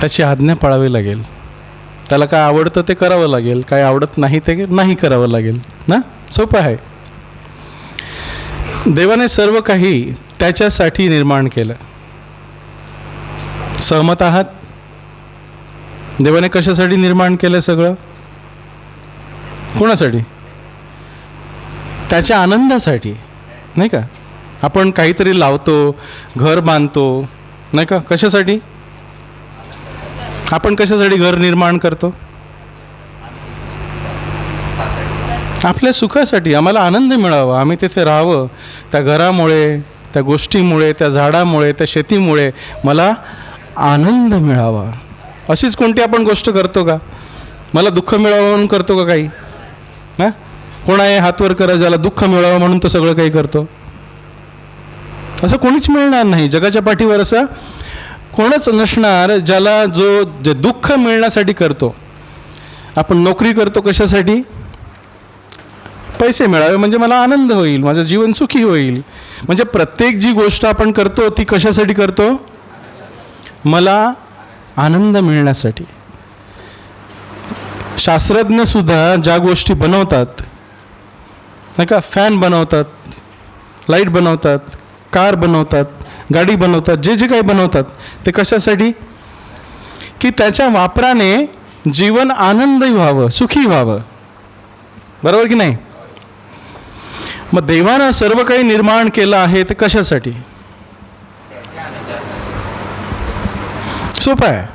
त्याची आज्ञा पाळावी लागेल. त्याला काय आवडतं ते करावं लागेल, काय आवडत नाही ते नाही करावं लागेल ना. सोपं आहे. देवाने सर्व काही त्याच्यासाठी निर्माण केलं. सहमत आहात? देवाने कशासाठी निर्माण केलं सगळं? कोणासाठी? त्याच्या आनंदासाठी, नाही का. आपण काहीतरी लावतो, घर बांधतो, नाही का. कशासाठी? आपण कशासाठी घर निर्माण करतो? आपल्या सुखासाठी. आम्हाला आनंद मिळावा, आम्ही तिथे राहावं. त्या घरामुळे, त्या गोष्टीमुळे, त्या झाडामुळे, त्या शेतीमुळे मला आनंद मिळावा. अशीच कोणती आपण गोष्ट करतो का? मला दुःख मिळावं म्हणून करतो का काही? हां, कोण आहे हातवर करा ज्याला दुःख मिळावं म्हणून तो सगळं काही करतो? असं कोणीच मिळणार नाही जगाच्या पाठीवर. असं कोणच नसणार ज्याला जे दुःख मिळण्यासाठी करतो. आपण नोकरी करतो कशासाठी? पैसे मिळावे म्हणजे मला आनंद होईल, माझं जीवन सुखी होईल. म्हणजे प्रत्येक जी गोष्ट आपण करतो ती कशासाठी करतो? मला आनंद मिळण्यासाठी. शास्त्रज्ञसुद्धा ज्या गोष्टी बनवतात, नाही का, फॅन बनवतात, लाईट बनवतात, कार बनवतात, गाडी बनवतात, जे जे काही बनवतात ते कशासाठी? की त्याच्या वापराने जीवन आनंदी व्हावं, सुखी व्हावं. बरोबर की नाही? मग देवानं सर्व काही निर्माण केलं आहे ते कशासाठी? सोपं आहे.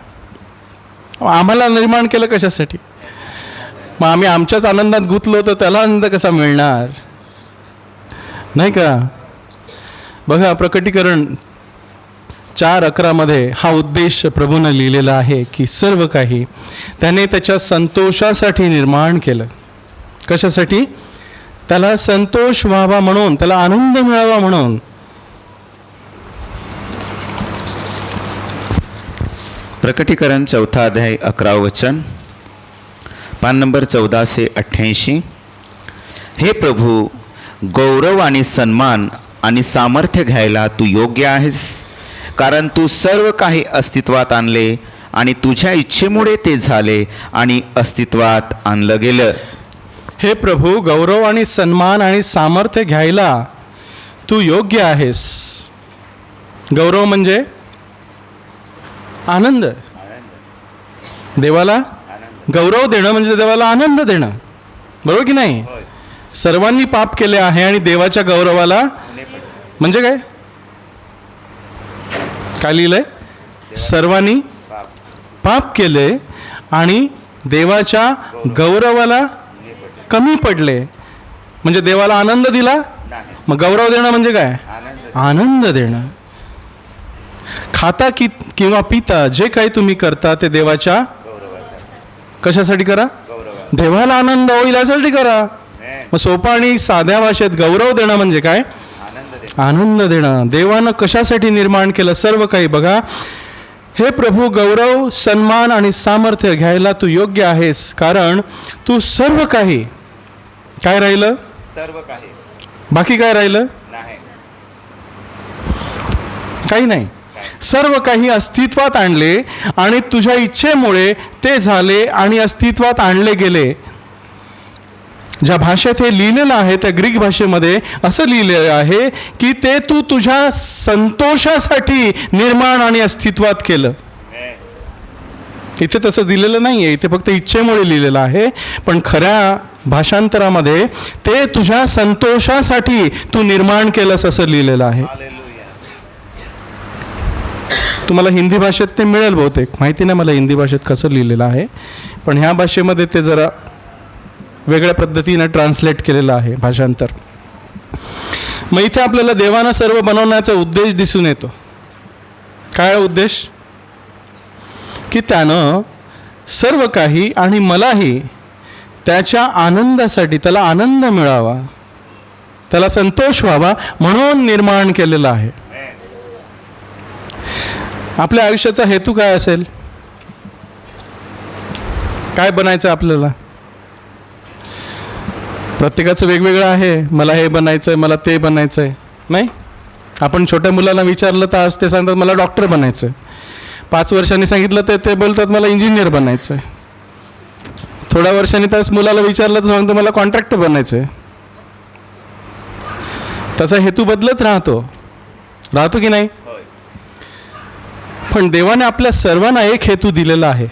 आम्हाला निर्माण केलं कशासाठी? मग आम्ही आमच्याच आनंदात गुंतलो तर त्याला आनंद कसा मिळणार? नाही का. बघा, प्रकटीकरण 4:11 हा उद्देश प्रभूनं लिहिलेला आहे की सर्व काही त्याने त्याच्या संतोषासाठी निर्माण केलं. कशासाठी? त्याला संतोष व्हावा म्हणून, त्याला आनंद मिळावा म्हणून. प्रकटीकरण 4 अध्याय 11 वचन, पान नंबर 1488. हे प्रभू, गौरव आणि सन्मान आणि सामर्थ्य घ्यायला तू योग्य आहेस, कारण तू सर्व काही अस्तित्वात आणले आणि तुझ्या इच्छेमुळे ते झाले आणि अस्तित्वात आणलं गेलं. हे प्रभू, गौरव आणि सन्मान आणि सामर्थ्य घ्यायला तू योग्य आहेस. गौरव म्हणजे आनंद. देवाला गौरव देणं म्हणजे देवाला आनंद देणं. बरोबर की नाही? सर्वांनी पाप केले आहे आणि देवाच्या गौरवाला म्हणजे काय? काय लिहिलंय? सर्वांनी पाप केले आणि देवाच्या गौरवाला कमी पडले. म्हणजे देवाला आनंद दिला. मग गौरव देणं म्हणजे काय? आनंद देणं. खाता किंवा पिता जे काही तुम्ही करता ते देवाच्या कशासाठी करा? देवाला आनंद होईल यासाठी करा. मग सोपा आणि साध्या भाषेत गौरव देणं म्हणजे काय? आनंद देणं. देवानं कशासाठी निर्माण केलं सर्व काही? बघा, हे प्रभू, गौरव, सन्मान आणि सामर्थ्य घ्यायला तू योग्य आहेस, कारण तू सर्व काही. काय राहिलं? सर्व काही. बाकी काय राहिलं? काही नाही. सर्व काही अस्तित्वात आणले आणि तुझ्या इच्छेमुळे ते झाले आणि अस्तित्वात आणले गेले. ज्या भाषेत हे लिहिलेलं आहे त्या ग्रीक भाषेमध्ये असं लिहिलेलं आहे की ते तू तुझ्या संतोषासाठी निर्माण आणि अस्तित्वात केलं. इथे तसं दिलेलं नाही आहे, इथे फक्त इच्छेमुळे लिहिलेलं आहे. पण खऱ्या भाषांतरामध्ये ते तुझ्या संतोषासाठी तू निर्माण केलंस असं लिहिलेलं आहे. तुम्हाला हिंदी भाषेत ते मिळेल बहुतेक, माहिती नाही मला हिंदी भाषेत कसं लिहिलेलं आहे. पण ह्या भाषेमध्ये ते जरा वेगळ्या पद्धतीनं ट्रान्सलेट केलेलं आहे भाषांतर. मग इथे आपल्याला देवानं सर्व बनवण्याचा उद्देश दिसून येतो. काय उद्देश? की त्यानं सर्व काही आणि मलाही त्याच्या आनंदासाठी, त्याला आनंद मिळावा, त्याला संतोष व्हावा म्हणून निर्माण केलेलं आहे. आपल्या आयुष्याचा हेतू काय असेल? काय बनायचं आपल्याला? प्रत्येकाचं वेगवेगळं आहे. मला हे बनायचं आहे, मला ते बनायचं आहे, नाही? आपण छोट्या मुलांना विचारलं तर आज ते सांगतात मला डॉक्टर बनायचं आहे. 5 वर्षांनी सांगितलं तर ते बोलतात मला इंजिनियर बनायचं आहे. थोड्या वर्षांनी त्याच मुलाला विचारलं तर सांगतो मला कॉन्ट्रॅक्टर बनायचं आहे. त्याचा हेतू बदलत राहतो की नाही? पण देवाने आपल्या सर्वांना एक हेतू दिलेला आहे.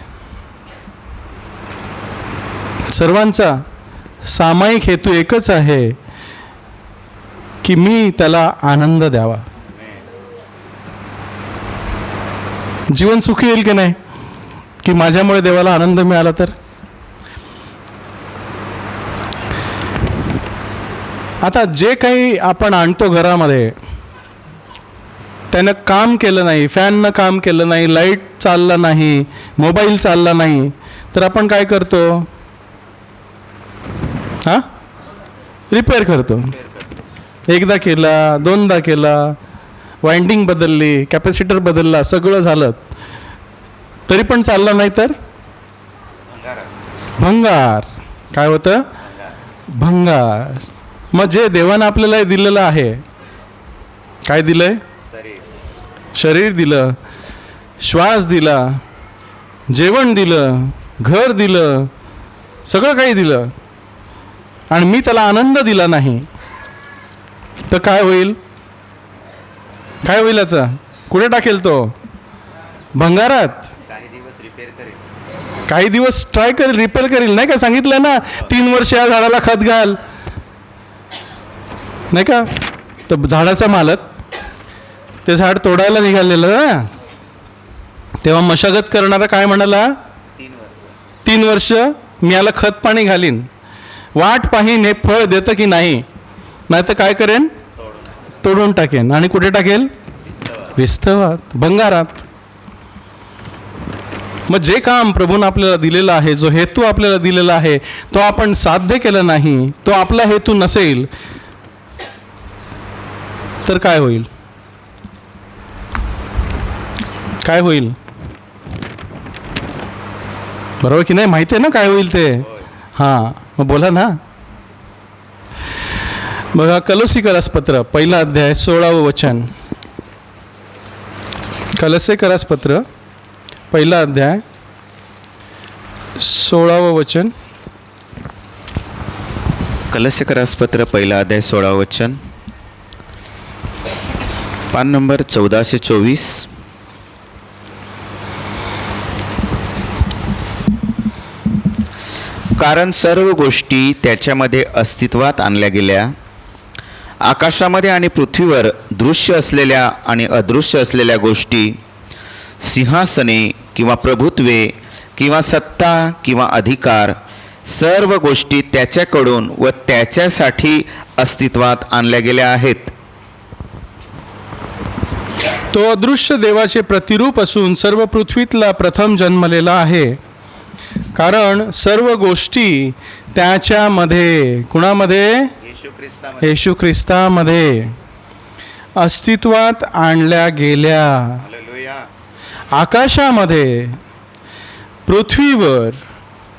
सर्वांचा सामायिक हेतू एकच आहे की मी त्याला आनंद द्यावा. जीवन सुखी येईल की नाही, की माझ्यामुळे देवाला आनंद मिळाला तर. आता जे काही आपण आणतो घरामध्ये, त्यानं काम केलं नाही, फॅननं काम केलं नाही, लाईट चालला नाही, मोबाईल चालला नाही, तर आपण काय करतो? हां, रिपेअर करतो. एकदा केला, दोनदा केला, वाइंडिंग बदलली, कॅपॅसिटर बदलला, सगळं झालं, तरी पण चाललं नाही तर भंगार. काय होतं? भंगार. मग जे देवानं आपल्याला दिलेलं आहे, काय दिलंय? शरीर दिलं, श्वास दिला, जेवण दिलं, घर दिलं, सगळं काही दिलं, आणि मी त्याला आनंद दिला नाही तर काय होईल? काय होईल? याचा कुठे टाकेल तो? भंगारात. काही दिवस ट्राय करेल, रिपेअर करेल. नाही का सांगितलं ना, 3 वर्ष या झाडाला खत घाल, नाही का? तर झाडाचा मालक ते झाड तोडायला निघालेलं ना, तेव्हा मशागत करणारा काय म्हणाला? 3 वर्ष मी याला खत पाणी घालीन, वाट पाहीन हे फळ देतं की नाही, नाही तर काय करेन? तोडून टाकेन. आणि कुठे टाकेल? विस्तवात, भंगारात. मग जे काम प्रभूने आपल्याला दिलेलं आहे, जो हेतू आपल्याला दिलेला आहे, तो आपण साध्य केला नाही, तो आपला हेतू नसेल तर काय होईल? काय होईल? बरोबर की नाही? माहिती आहे ना काय होईल ते? हां, मग बोला ना. बघा, कलोसीकरास पत्र 1 अध्याय 16 वचन. कलोसीकरास पत्र 1 अध्याय 16 वचन. कलोसीकरास पत्र 1 अध्याय 16 वचन, पान नंबर 1424. कारण सर्व गोष्टी त्याच्यामध्ये अस्तित्वात आणल्या गेल्या, आकाशामध्ये आणि पृथ्वीवर दृश्य असलेल्या आणि अदृश्य असलेल्या गोष्टी, सिंहासने किंवा प्रभुत्वे किंवा सत्ता किंवा अधिकार, सर्व गोष्टी त्याच्याकडून व त्याच्यासाठी अस्तित्वात आणल्या गेल्या आहेत. तो अदृश्य देवाचे प्रतिरूप असून सर्व पृथ्वीतला प्रथम जन्मलेला आहे. कारण सर्व गोष्टी त्याच्यामध्ये, कुणामध्ये? येशू ख्रिस्तामध्ये अस्तित्वात आणल्या गेल्या. आकाशामध्ये, पृथ्वीवर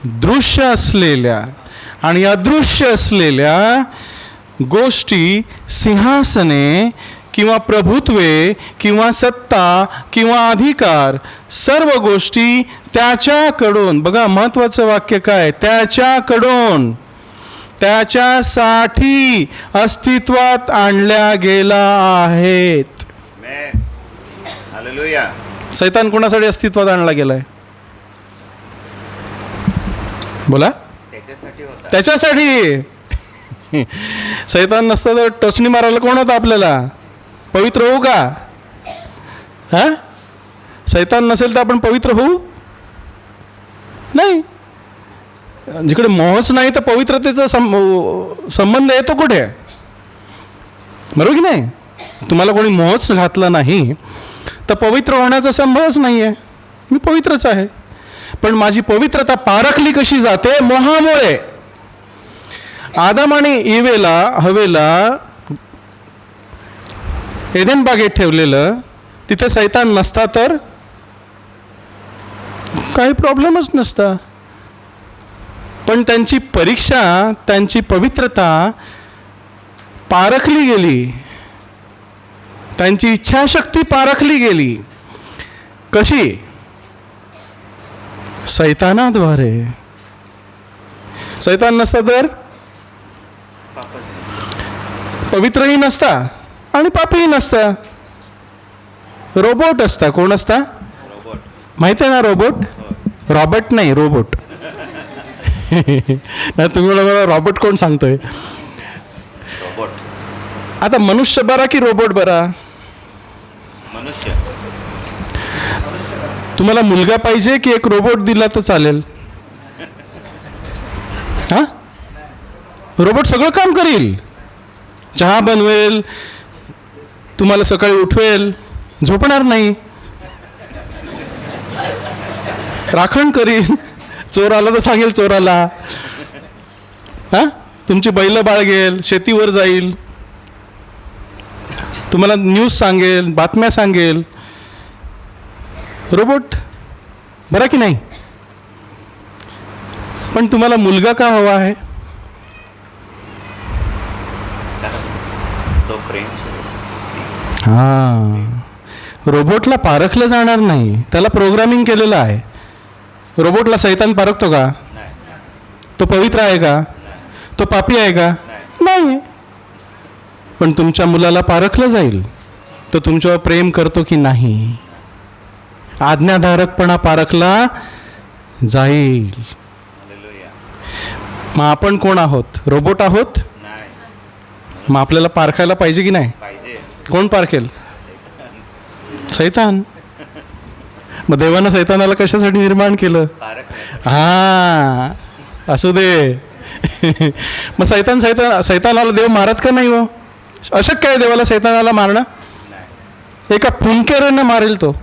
दृश्य असलेल्या आणि अदृश्य असलेल्या गोष्टी, सिंहासने किंवा प्रभुत्वे किंवा सत्ता किंवा अधिकार, सर्व गोष्टी त्याच्याकडून. बघा, महत्त्वाचं वाक्य काय? त्याच्याकडून, त्याच्यासाठी अस्तित्वात आणल्या गेला आहेत. सैतान कोणासाठी अस्तित्वात आणला गेलाय? बोला. त्याच्यासाठी. सैतान नसता तर टोचणी मारायला कोण होता आपल्याला? पवित्र होऊ का? हा, सैतान नसेल तर आपण पवित्र होऊ नाही. जिकडे मोहच नाही तर पवित्रतेचा संबंध येतो कुठे? बरोबर की नाही? तुम्हाला कोणी मोहच घातला नाही तर पवित्र होण्याचा संभवच नाही आहे. मी पवित्रच आहे, पण माझी पवित्रता पारखली कशी जाते? मोहामुळे. आदम आणि इवेला, हवेला एदेन बागेत ठेवलेलं, तिथे सैतान नसता तर काही प्रॉब्लेमच नसता. पण त्यांची परीक्षा, त्यांची पवित्रता पारखली गेली, त्यांची इच्छाशक्ती पारखली गेली. कशी? सैतानाद्वारे. सैतान नसता तर पवित्रही नसता आणि पापही नसता. रोबोट असता. कोण असता माहिती आहे ना? रोबोट. रॉबर्ट नाही, रोबोट. नाही तुम्ही मला रॉबर्ट कोण सांगतोय? आता मनुष्य बरा की रोबोट बरा? मनुष्य. तुम्हाला मुलगा पाहिजे की एक रोबोट दिला तर चालेल? हा, रोबोट सगळं काम करील. चहा बनवेल, तुम्हाला सकाळी उठवेल, झोपणार नाही, राखण करील, चोर आला तर सांगेल चोराला, हा, तुमची बैल बाळगेल, शेतीवर जाईल, तुम्हाला न्यूज सांगेल, बातम्या सांगेल. रोबोट बरा की नाही? पण तुम्हाला मुलगा का हवा आहे? तो प्रेम. हां, रोबोटला पारखलं जाणार नाही, त्याला प्रोग्रामिंग केलेलं आहे. रोबोटला सैतान पारखतो का? तो पवित्र आहे का? तो पापी आहे का? नाही. पण तुमच्या मुलाला पारखलं जाईल, तो तुमच्यावर प्रेम करतो की नाही. आज्ञाधारकपणा पारखला जाईल. मग आपण कोण आहोत? रोबोट आहोत? मग आपल्याला पारखायला पाहिजे की नाही? कोण पारखेल? सैतान. मग देवानं सैतानाला कशासाठी निर्माण केलं? हा, असू दे. मग सैतानाला देव मारत का नाही? हो, अशक्य आहे देवाला सैतानाला मारणं. एका फुंकेरीनं मारेल तो.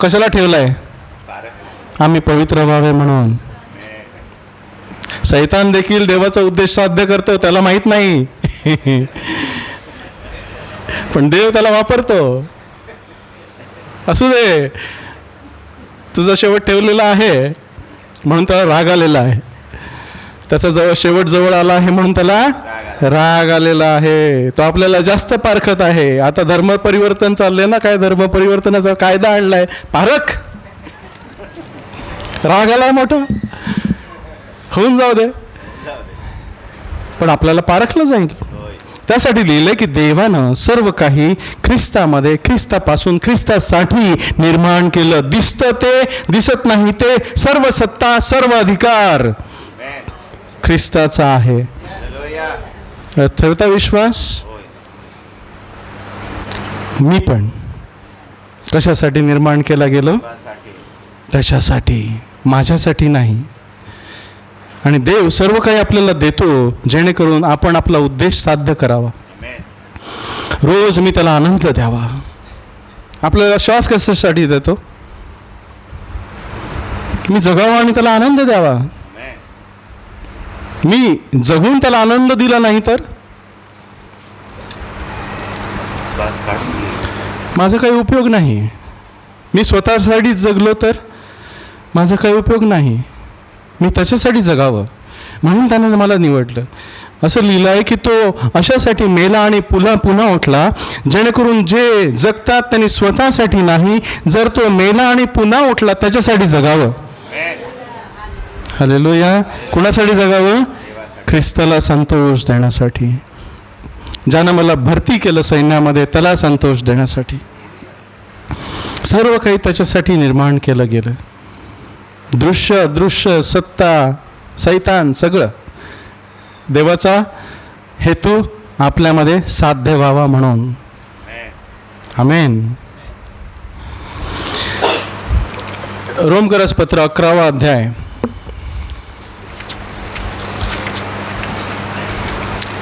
कशाला ठेवलाय? आम्ही पवित्र व्हावे म्हणून. सैतान देखील देवाचा उद्देश साध्य करतो, त्याला माहित नाही. पण देव त्याला वापरतो. असू दे, तुझा शेवट ठेवलेला आहे म्हणून त्याला राग आलेला आहे. त्याचा शेवट जवळ आला आहे म्हणून त्याला राग आलेला आहे. तो आपल्याला जास्त पारखत आहे. आता धर्म परिवर्तन चाललंय ना, काय धर्म परिवर्तनाचा कायदा आणलाय, पारख. राग आलाय मोठा, होऊन जाऊ दे, पण आपल्याला पारखलं जाईल. त्यासाठी लिहिलंय की देवानं सर्व काही ख्रिस्तामध्ये, ख्रिस्तापासून, ख्रिस्तासाठी निर्माण केलं. दिसतं ते, दिसत नाही ते, सर्व सत्ता, सर्व अधिकार ख्रिस्ताचा आहे. ठेवता विश्वास? मी पण कशासाठी निर्माण केला गेलो? त्याच्यासाठी, माझ्यासाठी नाही. आणि देव सर्व काही आपल्याला देतो जेणेकरून आपण आपला उद्देश साध्य करावा. रोज मी त्याला आनंद द्यावा. आपल्याला श्वास कशासाठी देतो? मी जगावा आणि त्याला आनंद द्यावा. मी जगून त्याला आनंद दिला नाही तर माझा काही उपयोग नाही. मी स्वतःसाठीच जगलो तर माझा काही उपयोग नाही. मी त्याच्यासाठी जगावं म्हणून त्याने मला निवडलं. असं लिहिलं आहे की तो अशासाठी मेला आणि पुन्हा उठला, जेणेकरून जे जगतात त्यांनी स्वतःसाठी नाही, जर तो मेला आणि पुन्हा उठला त्याच्यासाठी जगावं. हालेलुया. कुणासाठी जगावं? ख्रिस्ताला संतोष देण्यासाठी. ज्यानं मला भरती केलं सैन्यामध्ये त्याला संतोष देण्यासाठी. सर्व काही त्याच्यासाठी निर्माण केलं गेलं. दृश्य अदृश्य, सत्ता, सैतान, सगळं देवाचा हेतू आपल्यामध्ये साध्य व्हावा म्हणून. आमेन. रोमकरसपत्र 11वा अध्याय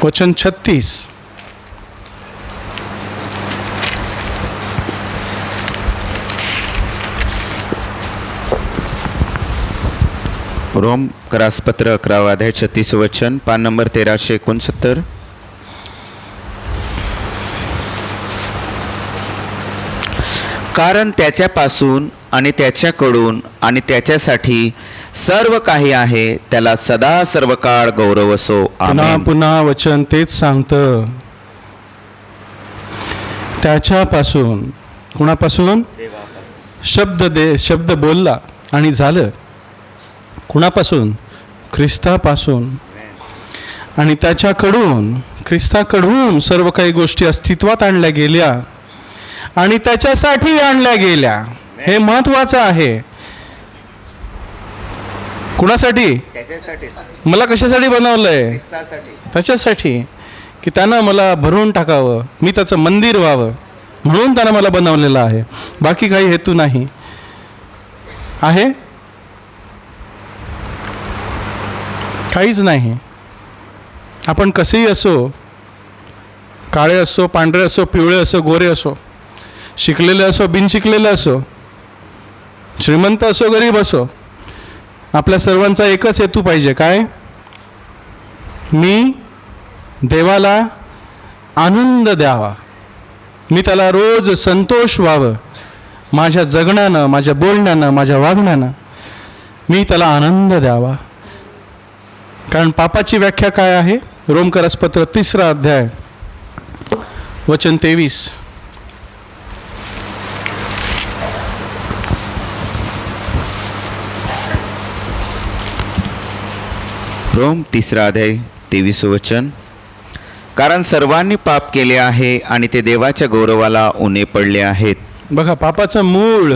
वचन 36. रोम करासपत्र 11 अध्याय 36 वचन, पान नंबर 1369. कारण त्याच्यापासून आणि त्याच्याकडून आणि त्याच्यासाठी सर्व काही आहे, त्याला सदा सर्व काळ गौरव असो. आमेन. पुन्हा वचन तेच सांगतं. त्याच्यापासून, कुणापासून? शब्द बोलला आणि झालं. कुणापासून? ख्रिस्तापासून. आणि ख्रिस्ताकडून सर्व काही गोष्टी अस्तित्वात आणल्या गेल्या आणि त्याच्यासाठी आणल्या गेल्या. हे महत्त्वाचं आहे. कुणासाठी? मला कशासाठी बनवलंय? त्याच्यासाठी की त्यानं मला भरून टाकावं, मी त्याचं मंदिर व्हावं, म्हणून त्यानं मला बनवलेलं आहे. बाकी काही हेतू नाही आहे, काहीच नाही. आपण कसेही असो, काळे असो, पांढरे असो, पिवळे असो, गोरे असो, शिकलेले असो, बिनशिकलेले असो, श्रीमंत असो, गरीब असो, आपल्या सर्वांचा एकच हेतू पाहिजे. काय? मी देवाला आनंद द्यावा, मी त्याला रोज संतोष व्हावं. माझ्या जगण्यानं, माझ्या बोलण्यानं, माझ्या वागण्यानं मी त्याला आनंद द्यावा. कारण पापाची व्याख्या काय आहे? रोमकरसपत्र 3 अध्याय वचन 23. रोम 3 अध्याय 23 वचन. कारण सर्वांनी पाप केले आहे आणि ते देवाच्या गौरवाला उणे पडले आहेत. बघा, पापाचं मूळ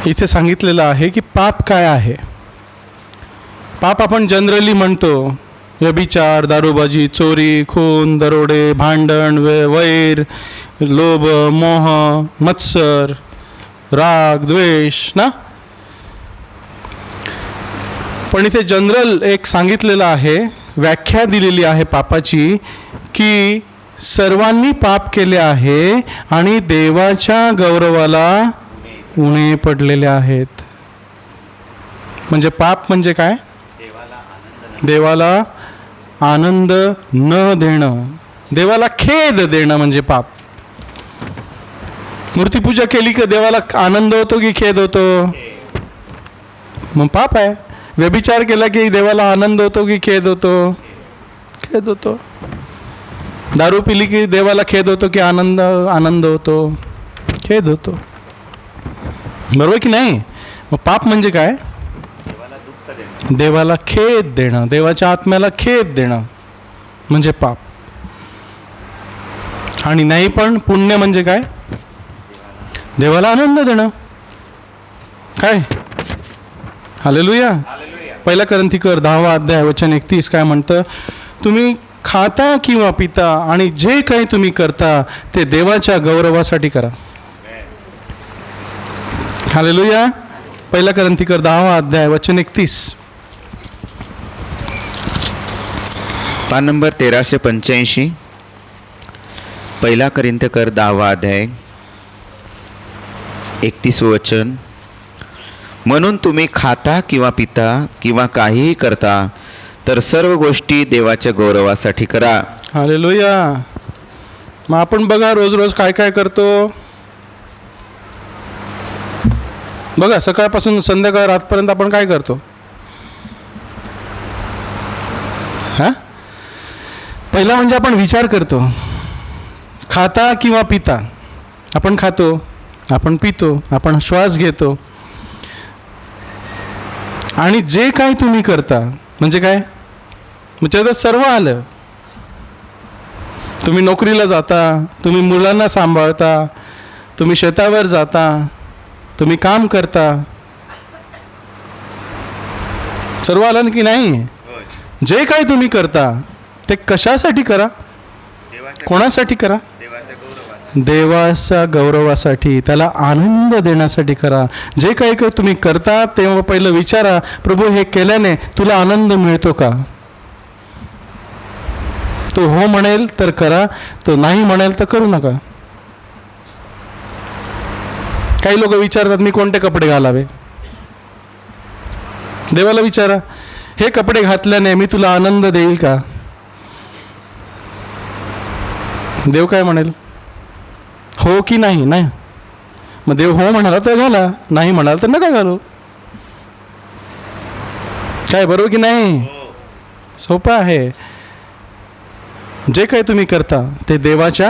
इथे सांगितलेलं आहे की पाप काय आहे. पाप आपण जनरली म्हणतो व्यभिचार, दारूबाजी, चोरी, खून, दरोडे, भांडण, वैर, लोभ, मोह, मत्सर, राग, द्वेष ना. पण इथे जनरल एक सांगितलेलं आहे, व्याख्या दिलेली आहे पापाची, की सर्वांनी पाप केले आहे आणि देवाच्या गौरवाला उणे पडलेले आहेत. म्हणजे पाप म्हणजे काय? देवाला आनंद न देणं, देवाला खेद देणं म्हणजे पाप. मूर्तीपूजा केली की देवाला आनंद होतो की खेद होतो? मग पाप आहे. व्यभिचार केला की देवाला आनंद होतो की खेद होतो? खेद होतो. दारू पिली की देवाला खेद होतो की आनंद होतो? खेद होतो. बरोबर की नाही? मग पाप म्हणजे काय? देवाला खेद देणं, देवाच्या आत्म्याला खेद देणं म्हणजे पाप. आणि नाही पण पुण्य म्हणजे काय? देवाला आनंद देणं. काय? हालेलुया. 1 कोरिन्थीकर 10 अध्याय वचन 31 काय म्हणतं? तुम्ही खाता किंवा पिता आणि जे काही तुम्ही करता ते देवाच्या गौरवासाठी करा. हालेलुया. 1 कोरिन्थीकर 10 अध्याय वचन 31. पान नंबर 1385. 1 कोरिन्थीकर 10 अध्याय 31 वचन. म्हणून तुम्ही खाता किंवा पिता किंवा काहीही करता तर सर्व गोष्टी देवाच्या गौरवासाठी करा. हालेलुया. मग आपण बघा रोज रोज काय काय करतो. बघा, सकाळपासून संध्याकाळ रातपर्यंत आपण काय करतो? हां, पहिला म्हणजे आपण विचार करतो. खाता किंवा पिता, आपण खातो, आपण पितो, आपण श्वास घेतो. आणि जे काही तुम्ही करता म्हणजे काय? म्हणजे त्यात सर्व आलं. तुम्ही नोकरीला जाता, तुम्ही मुलांना सांभाळता, तुम्ही शेतावर जाता, तुम्ही काम करता, सर्व आलं की नाही? जे काही तुम्ही करता ते कशासाठी करा? कोणासाठी करा? देवाच्या गौरवासाठी, त्याला आनंद देण्यासाठी करा. जे काही तुम्ही करता तेव्हा पहिलं विचारा, प्रभू हे केल्याने तुला आनंद मिळतो का? तो हो म्हणेल तर करा, तो नाही म्हणेल तर करू नका. काही लोक विचारतात मी कोणते कपडे घालावे. देवाला विचारा, हे कपडे घातल्याने मी तुला आनंद देईल का? देव काय म्हणेल? हो की नाही? नाही. मग देव हो म्हणाला तर घाला, नाही म्हणाला तर नका घालू. काय, बरोबर की नाही? सोपं आहे. जे काही तुम्ही करता ते देवाच्या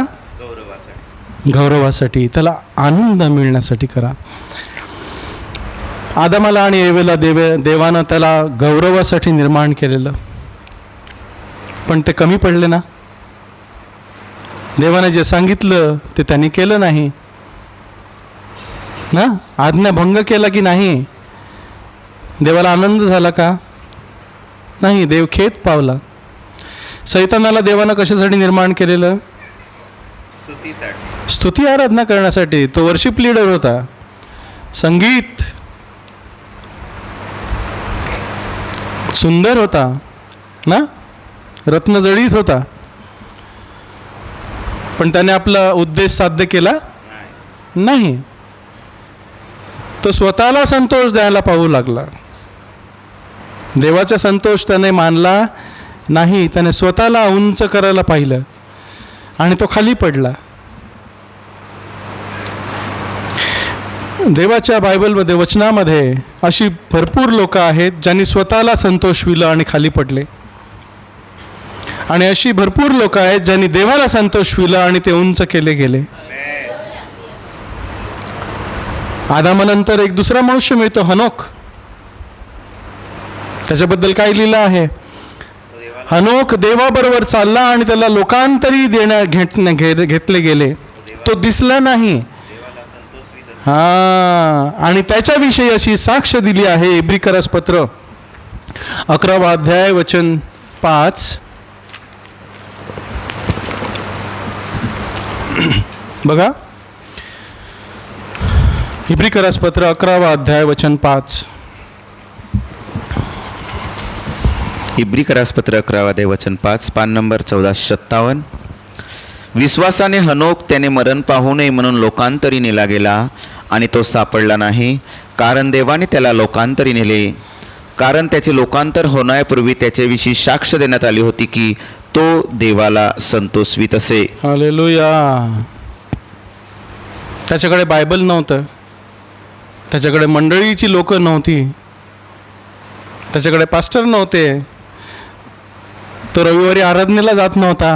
गौरवासाठी, त्याला आनंद मिळण्यासाठी करा. आदमाला आणि एवेला देवानं त्याला गौरवासाठी निर्माण केलेलं, पण ते कमी पडले ना. देवाने जे सांगितलं ते त्यांनी केलं नाही ना. आज्ञाभंग केला की नाही? देवाला आनंद झाला का? नाही. देव खेद पावला. सैतानाला देवानं कशासाठी निर्माण केलेलं? स्तुती आराधना करण्यासाठी. तो वर्शिप लीडर होता. संगीत सुंदर होता ना, रत्नजडीत होता, पण त्याने आपला उद्देश साध्य केला नाही. तो स्वतःला संतोष द्यायला पाहू लागला. देवाचा संतोष त्याने मानला नाही. त्याने स्वतःला उंच करायला पाहिलं आणि तो खाली पडला. देवाच्या बायबलमध्ये, वचनामध्ये अशी भरपूर लोक आहेत ज्यांनी स्वतःला संतोषविलं आणि खाली पडले, आणि अशी भरपूर लोक आहेत ज्यांनी देवाला संतोषविलं आणि ते उंच केले गेले. आदामानंतर एक दुसरा मनुष्य मिळतो, हनोक. त्याच्याबद्दल काय लिहिलं आहे? हनोक देवाबरोबर चालला आणि त्याला लोकांतरी घेतले गेले. तो दिसला नाही. आणि त्याच्याविषयी अशी साक्ष दिली आहे इब्रिकरास पत्र 11वा अध्याय वचन 5. बघा, इब्रिकरास पत्र 11वा अध्याय वचन 5. इब्रिकरास पत्र 11 अध्याय वचन 5, पान नंबर 1457. विश्वासाने हनोक त्याने मरण पाहू नये म्हणून लोकांतरी नेला गेला आणि तो सापडला नाही, कारण देवाने त्याला लोकांतरी नेले. कारण त्याचे लोकांतर होण्यापूर्वी त्याच्याविषयी साक्ष देण्यात आली होती की तो देवाला संतोषवीत असे. हालेलुया. त्याच्याकडे बायबल नव्हतं, त्याच्याकडे मंडळीची लोक नव्हती, त्याच्याकडे पास्टर नव्हते, तो रविवारी आराधनेला जात नव्हता.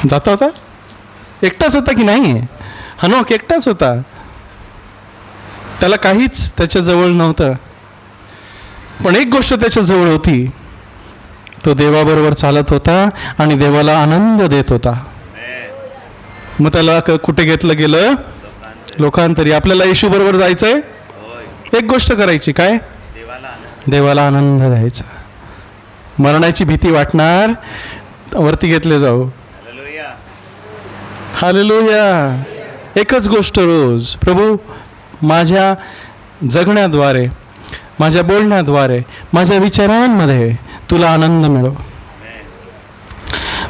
जाता होता? एकटाच होता की नाही? हनोक एकटाच होता. त्याला काहीच त्याच्याजवळ नव्हतं, पण एक गोष्ट त्याच्याजवळ होती. तो देवाबरोबर चालत होता आणि देवाला आनंद देत होता. मग त्याला कुठे घेतलं गेलं? लोकांतरी. आपल्याला येशू बरोबर जायचंय, एक गोष्ट करायची, काय? देवाला आनंद द्यायचा. मरणाची भीती वाटणार, वरती घेतले जाऊ. हालेलुया. एकच गोष्ट रोज, प्रभू माझ्या जगण्याद्वारे, माझ्या बोलण्याद्वारे, माझ्या विचारांमध्ये तुला आनंद मिळव.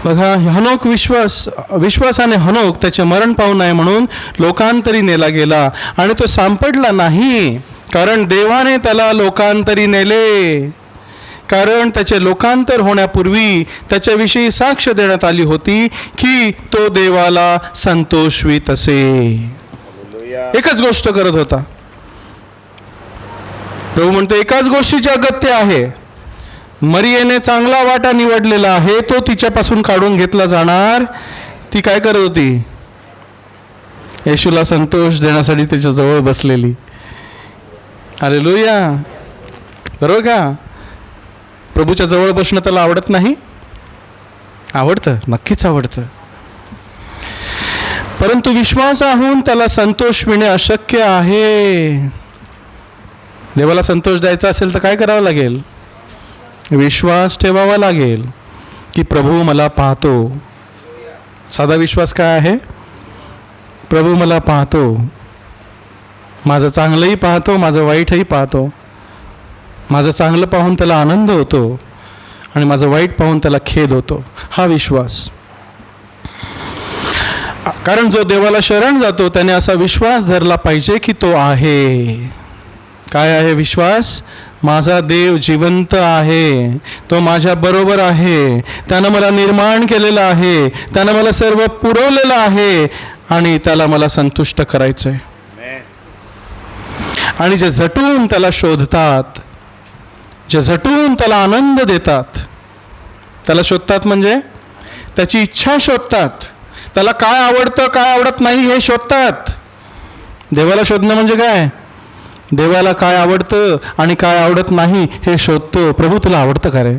बघा, हनोक विश्वासाने हनोक त्याचे मरण पाहू नये म्हणून लोकांतरी नेला गेला आणि तो सापडला नाही, कारण देवाने त्याला लोकांतरी नेले. कारण त्याचे लोकांतर होण्यापूर्वी त्याच्याविषयी साक्ष देण्यात आली होती की तो देवाला संतोषवीत असे. एकच गोष्ट करत होता. प्रभू म्हणतो एकाच गोष्टीचे अगत्य आहे. मरियेने चांगला वाटा निवडलेला आहे, तो तिच्यापासून काढून घेतला जाणार. ती काय करत होती? येशूला संतोष देण्यासाठी त्याच्या जवळ बसलेली. हालेलुया. बरोबर का? प्रभूच्या जवळ बसणं त्याला आवडत नाही? आवडतं, नक्कीच आवडतं. परंतु विश्वासाहून त्याला संतोष मिळणे अशक्य आहे. देवाला संतोष द्यायचा असेल तर काय करावं लागेल? विश्वास ठेवावा लागेल की प्रभू मला पाहतो. साधा विश्वास काय आहे? प्रभू मला पाहतो, माझं चांगलंही पाहतो, माझं वाईटही पाहतो. माझं चांगलं पाहून त्याला आनंद होतो आणि माझं वाईट पाहून त्याला खेद होतो. हा विश्वास. कारण जो देवाला शरण जातो त्याने असा विश्वास धरला पाहिजे की तो आहे. काय आहे विश्वास? माझा देव जिवंत आहे, तो माझ्या बरोबर आहे, त्यानं मला निर्माण केलेलं आहे, त्यानं मला सर्व पुरवलेलं आहे आणि त्याला मला संतुष्ट करायचंय. आणि जे झटून त्याला शोधतात, जे झटून त्याला आनंद देतात, त्याला शोधतात म्हणजे त्याची इच्छा शोधतात, त्याला काय आवडतं काय आवडत नाही हे शोधतात. देवाला शोधणं म्हणजे काय? देवाला काय आवडतं आणि काय आवडत नाही हे शोधतो. प्रभू तुला आवडतं का रे?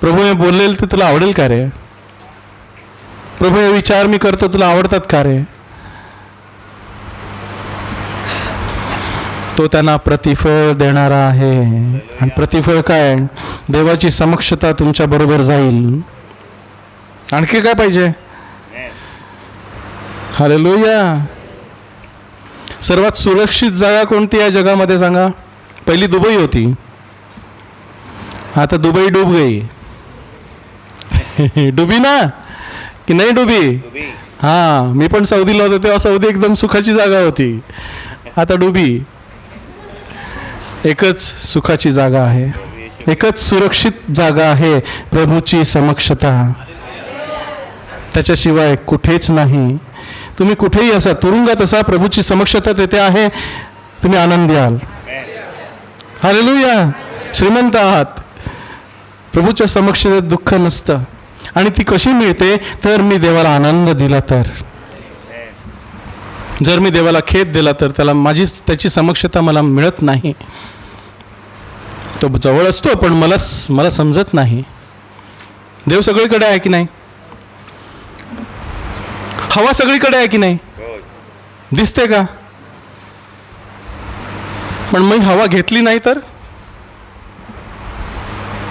प्रभू हे बोललेलं ते तुला आवडेल का रे? प्रभू हे विचार मी करतो तुला आवडतात का रे? तो त्यांना प्रतिफळ देणारा आहे. आणि प्रतिफळ काय? देवाची समक्षता तुमच्या बरोबर जाईल. आणखी काय पाहिजे? हालेलुया. सर्वात सुरक्षित जागा कोणती आहे जगामध्ये सांगा? पहिली दुबई होती, आता दुबई डूब गई. डुबी ना की नाही डुबी? हां, मी पण सौदीला होतो तेव्हा सौदी एकदम सुखाची जागा होती. आता डुबी. एकच सुखाची जागा आहे, एकच सुरक्षित जागा आहे, प्रभूची समक्षता. त्याच्याशिवाय कुठेच नाही. तुम्ही कुठेही असा, तुरुंगात असा, प्रभूची समक्षता तेथे आहे, तुम्ही आनंदी आहात. हालेलुया. श्रीमंत आहात. प्रभूच्या समक्षतेत दुःख नसतं. आणि ती कशी मिळते? तर मी देवाला आनंद दिला तर. जर मी देवाला खेद दिला तर त्याची समक्षता मला मिळत नाही. तो जवळ असतो पण मला समजत नाही. देव सगळीकडे आहे की नाही? हवा सगळीकडे आहे की नाही? दिसते का? पण मी हवा घेतली नाही तर?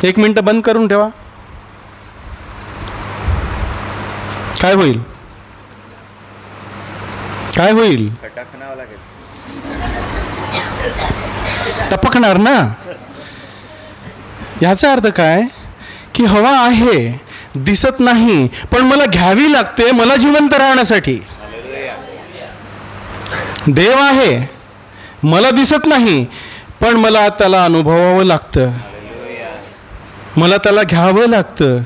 1 मिनिट बंद करून ठेवा, काय होईल? काय होईल? टपकणार ना. याचा अर्थ काय की हवा आहे, दिसत नाही, पण मला घ्यावी लागते मला जिवंत राहण्यासाठी. देव आहे, मला दिसत नाही, पण मला त्याला अनुभवावं लागतं, मला त्याला घ्यावं लागतं,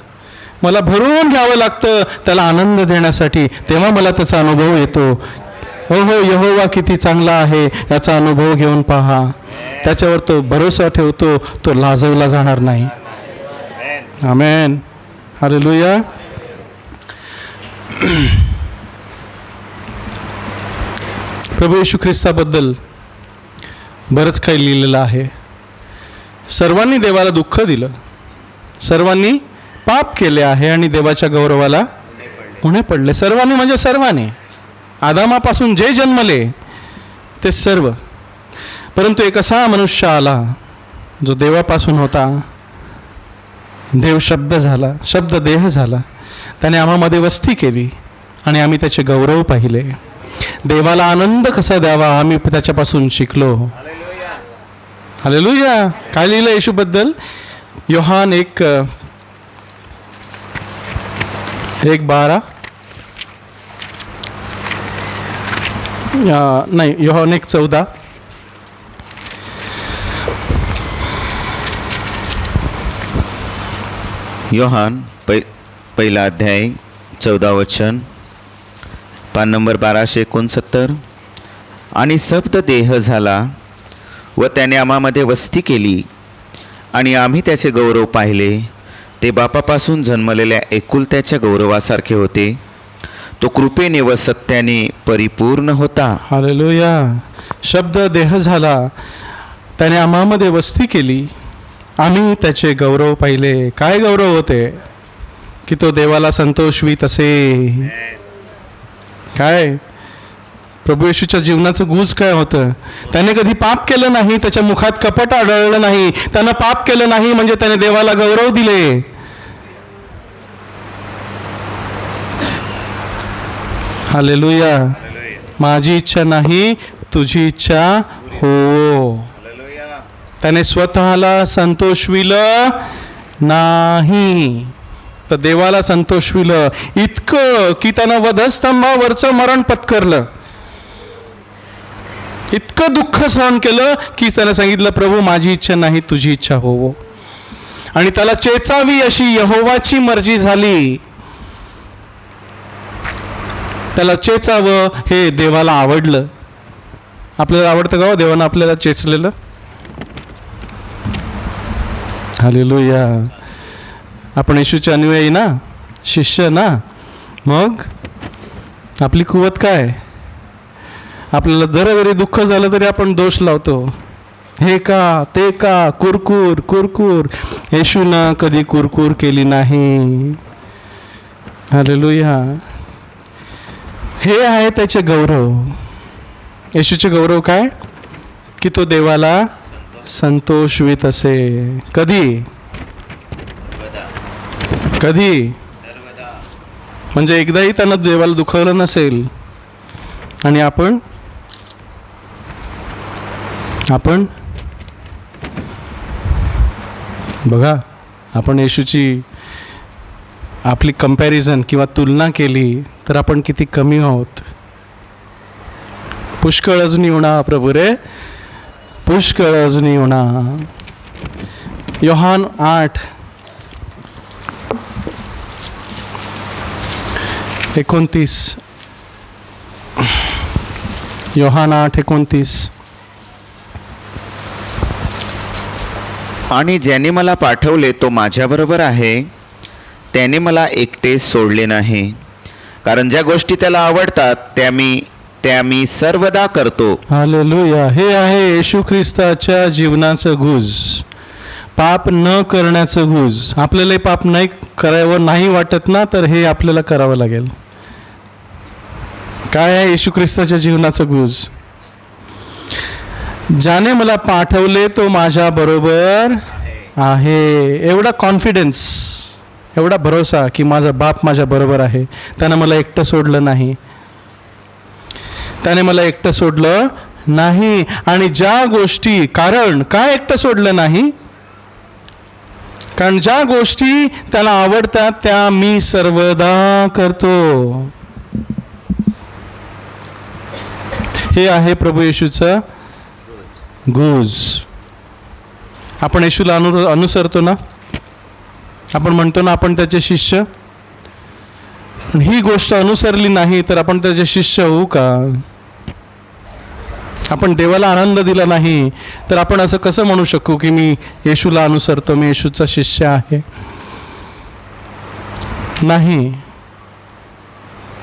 मला भरून घ्यावं लागतं त्याला आनंद देण्यासाठी. तेव्हा मला त्याचा अनुभव येतो. हो हो, यहोवा किती चांगला आहे याचा अनुभव घेऊन पहा. त्याच्यावर तो भरोसा ठेवतो, तो लाजवला जाणार नाही. आमेन. हालेलुया. प्रभू येशू ख्रिस्ताबद्दल बरंच काही लिहिलेलं आहे. सर्वांनी देवाला दुःख दिलं, सर्वांनी पाप केले आहे आणि देवाच्या गौरवाला उणे पडले. सर्वांनी म्हणजे सर्वांनी, आदामापासून जे जन्मले ते सर्व. परंतु एक असा मनुष्य आला जो देवापासून होता, देव शब्द झाला, शब्द देह झाला, त्याने आम्हामध्ये वस्ती केली आणि आम्ही त्याचे गौरव पाहिले. देवाला आनंद कसा द्यावा आम्ही त्याच्यापासून शिकलो. हालेलुया. काय लिहिलं येशूबद्दल? योहान 1:12 नाही, योहान 1:14. योहान पहिला अध्याय 14 वचन, पान नंबर 1269. आणि शब्द देह झाला व त्याने आम्हामध्ये वस्ती केली आणि आम्ही त्याचे गौरव पाहिले. ते बापापासून जन्मलेल्या एकुलत्याच्या गौरवासारखे होते. तो कृपेने व सत्याने परिपूर्ण होता. हालेलुया. शब्द देह झाला, त्याने आम्हामध्ये वस्ती केली, आम्ही त्याचे गौरव पाहिले. काय गौरव होते? की तो देवाला संतोषवीत असे. काय प्रभू येशूच्या जीवनाचं गुज काय होतं? त्याने कधी पाप केलं नाही, त्याच्या मुखात कपट आढळलं नाही, त्यानं पाप केलं नाही म्हणजे त्याने देवाला गौरव दिले. हालेलुया. माझी इच्छा नाही, तुझी इच्छा हो. त्याने स्वतःला संतोषविलं नाही, तर देवाला संतोषविलं. इतकं की त्यानं वधस्तंभावरचं मरण पत्करलं, इतकं दुःख सहन केलं की त्यानं सांगितलं, प्रभू माझी इच्छा नाही, तुझी इच्छा हो. आणि त्याला चेचावी अशी यहोवाची मर्जी झाली. त्याला चेचावं हे देवाला आवडलं. आपल्याला आवडतं का हो देवानं आपल्याला चेचलेलं? हालेलुया. आपण येशूचे अनुयायी ना, शिष्य ना, मग आपली कुवत काय? आपल्याला जरी दुःख झालं तरी आपण दोष लावतो. हे का ते का, कुरकुर कुरकुर. येशूनं कधी कुरकुर केली नाही. हालेलुया. हे आहे त्याचे गौरव. येशूचे गौरव काय? की तो देवाला संतोषवित असे. कधी कधी म्हणजे एकदाही त्यानं देवाला दुखवलं नसेल. आणि आपण बघा, आपण येशूची आपली कंपॅरिझन किंवा तुलना केली तर आपण किती कमी आहोत. पुष्कळ अजूनही होणार प्रभू रे, पुष्कळ अजूनही होणार. योहान 8:29. योहान 8:29. आणि ज्याने मला पाठवले तो माझ्याबरोबर आहे, त्याने मला एकटे सोडले नाही, कारण ज्या गोष्टी त्याला आवडतात त्या मी सर्वदा करतो. हालेलुया. हे आहे येशू ख्रिस्ताच्या जीवनाचं गुज. पाप न करण्याचं गुज. आपल्याला पाप नाही करावं नाही वाटत ना, तर हे आपल्याला करावं लागेल. काय आहे येशू ख्रिस्ताच्या जीवनाचं गुज? ज्याने मला पाठवले तो माझ्या बरोबर आहे. एवढा कॉन्फिडन्स, एवढा भरोसा की माझा बाप माझ्या बरोबर आहे. त्यानं मला एकटं सोडलं नाही. त्याने मला एकटं सोडलं नाही. आणि ज्या गोष्टी, कारण काय एकटं सोडलं नाही? कारण ज्या गोष्टी त्याला आवडतात त्या मी सर्वदा करतो. हे आहे प्रभू येशूचं गुज. आपण येशूला अनुसरतो ना, आपण म्हणतो ना आपण त्याचे शिष्य. ही गोष्ट अनुसरली नाही तर आपण त्याचे शिष्य होऊ का? आपण देवाला आनंद दिला नाही तर आपण असं कसं म्हणू शकू की मी येशूला अनुसरतो, मी येशूचा शिष्य आहे? नाही.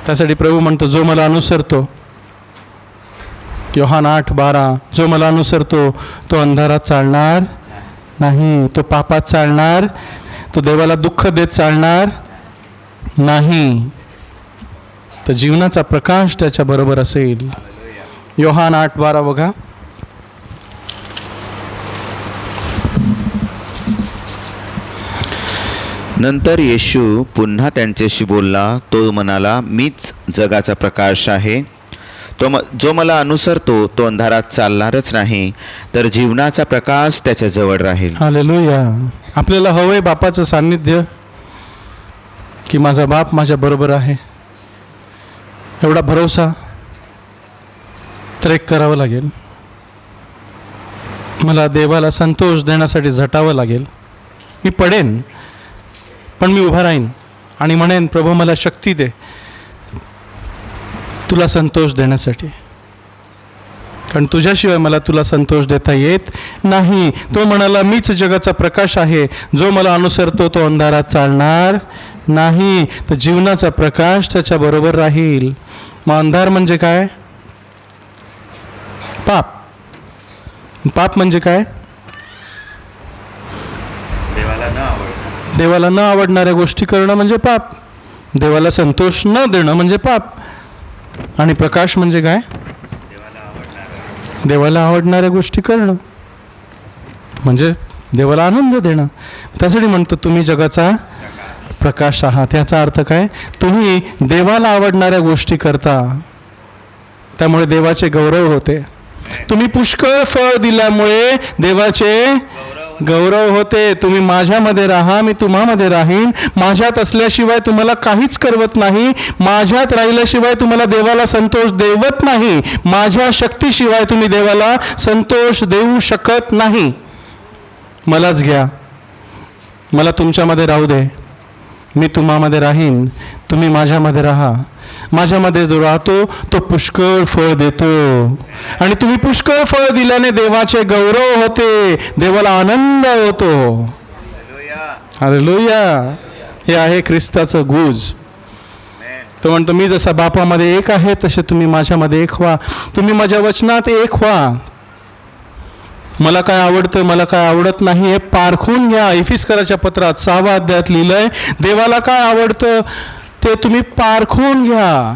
त्यासाठी प्रभू म्हणतो जो मला अनुसरतो, योहान 8:12, जो मला अनुसरतो तो अंधारात चालणार नाही, तो पापात चालणार, तो देवाला दुःख देत चालणार नाही, तर जीवनाचा प्रकाश त्याच्या बरोबर असेल. योहान 8:12 बघा. नंतर येशू पुन्हा त्यांच्याशी बोलला. तो म्हणाला, मीच जगाचा प्रकाश आहे. जो मला अनुसरतो तो अंधारात चालणारच नाही, तर जीवनाचा प्रकाश त्याच्या जवळ राहील. हालेलुया. आपल्याला हवंय बापाचं सान्निध्य, की माझा बाप माझ्या बरोबर आहे. एवढा भरोसा ट्रेक करावं लागेल. मला देवाला संतोष देण्यासाठी झटावं लागेल. मी पडेन पण मी उभा राहीन आणि म्हणेन प्रभू मला शक्ती दे तुला संतोष देण्यासाठी, कारण तुझ्याशिवाय मला तुला संतोष देता येत नाही. तो म्हणाला मीच जगाचा प्रकाश आहे. जो मला अनुसरतो तो अंधारात चालणार नाही, तर जीवनाचा प्रकाश त्याच्या बरोबर राहील. मग अंधार म्हणजे काय? पाप. पाप म्हणजे काय? देवाला न आवडणाऱ्या गोष्टी करणं म्हणजे पाप. देवाला संतोष न देणं म्हणजे पाप. आणि प्रकाश म्हणजे काय? देवाला आवडणाऱ्या गोष्टी करणं म्हणजे देवाला आनंद देणं. त्यासाठी म्हणतो तुम्ही जगाचा प्रकाश आहात. याचा अर्थ काय? तुम्ही देवाला आवडणाऱ्या गोष्टी करता, त्यामुळे देवाचे गौरव होते. तुम्ही पुष्कळ फळ दिल्यामुळे देवाचे गौरव होते. तुम्ही माझ्यामध्ये राहा, मी तुम्हामध्ये राहीन. माझ्यात असल्याशिवाय तुम्हाला काहीच करवत नाही. माझ्यात राहिल्याशिवाय तुम्हाला देवाला संतोष देवत नाही. माझ्या शक्तीशिवाय तुम्ही देवाला संतोष देऊ शकत नाही. मलाच घ्या, मला तुमच्यामध्ये राहू दे, मी तुम्हामध्ये राहीन, तुम्ही माझ्यामध्ये राहा. माझ्यामध्ये जो राहतो तो पुष्कळ फळ देतो. आणि तुम्ही पुष्कळ फळ दिल्याने देवाचे गौरव होते, देवाला आनंद होतो. हालेलुया. हे आहे ख्रिस्ताचं गुज. तो म्हणतो मी जसा बापामध्ये एक आहे तसे तुम्ही माझ्यामध्ये एक व्हा, तुम्ही माझ्या वचनात एक व्हा. मला काय आवडतं मला काय आवडत नाही हे पारखून घ्या. इफिस्कराच्या पत्रात 6व्या अध्यायात लिहिलंय, देवाला काय आवडतं ते तुम्ही पारखून घ्या.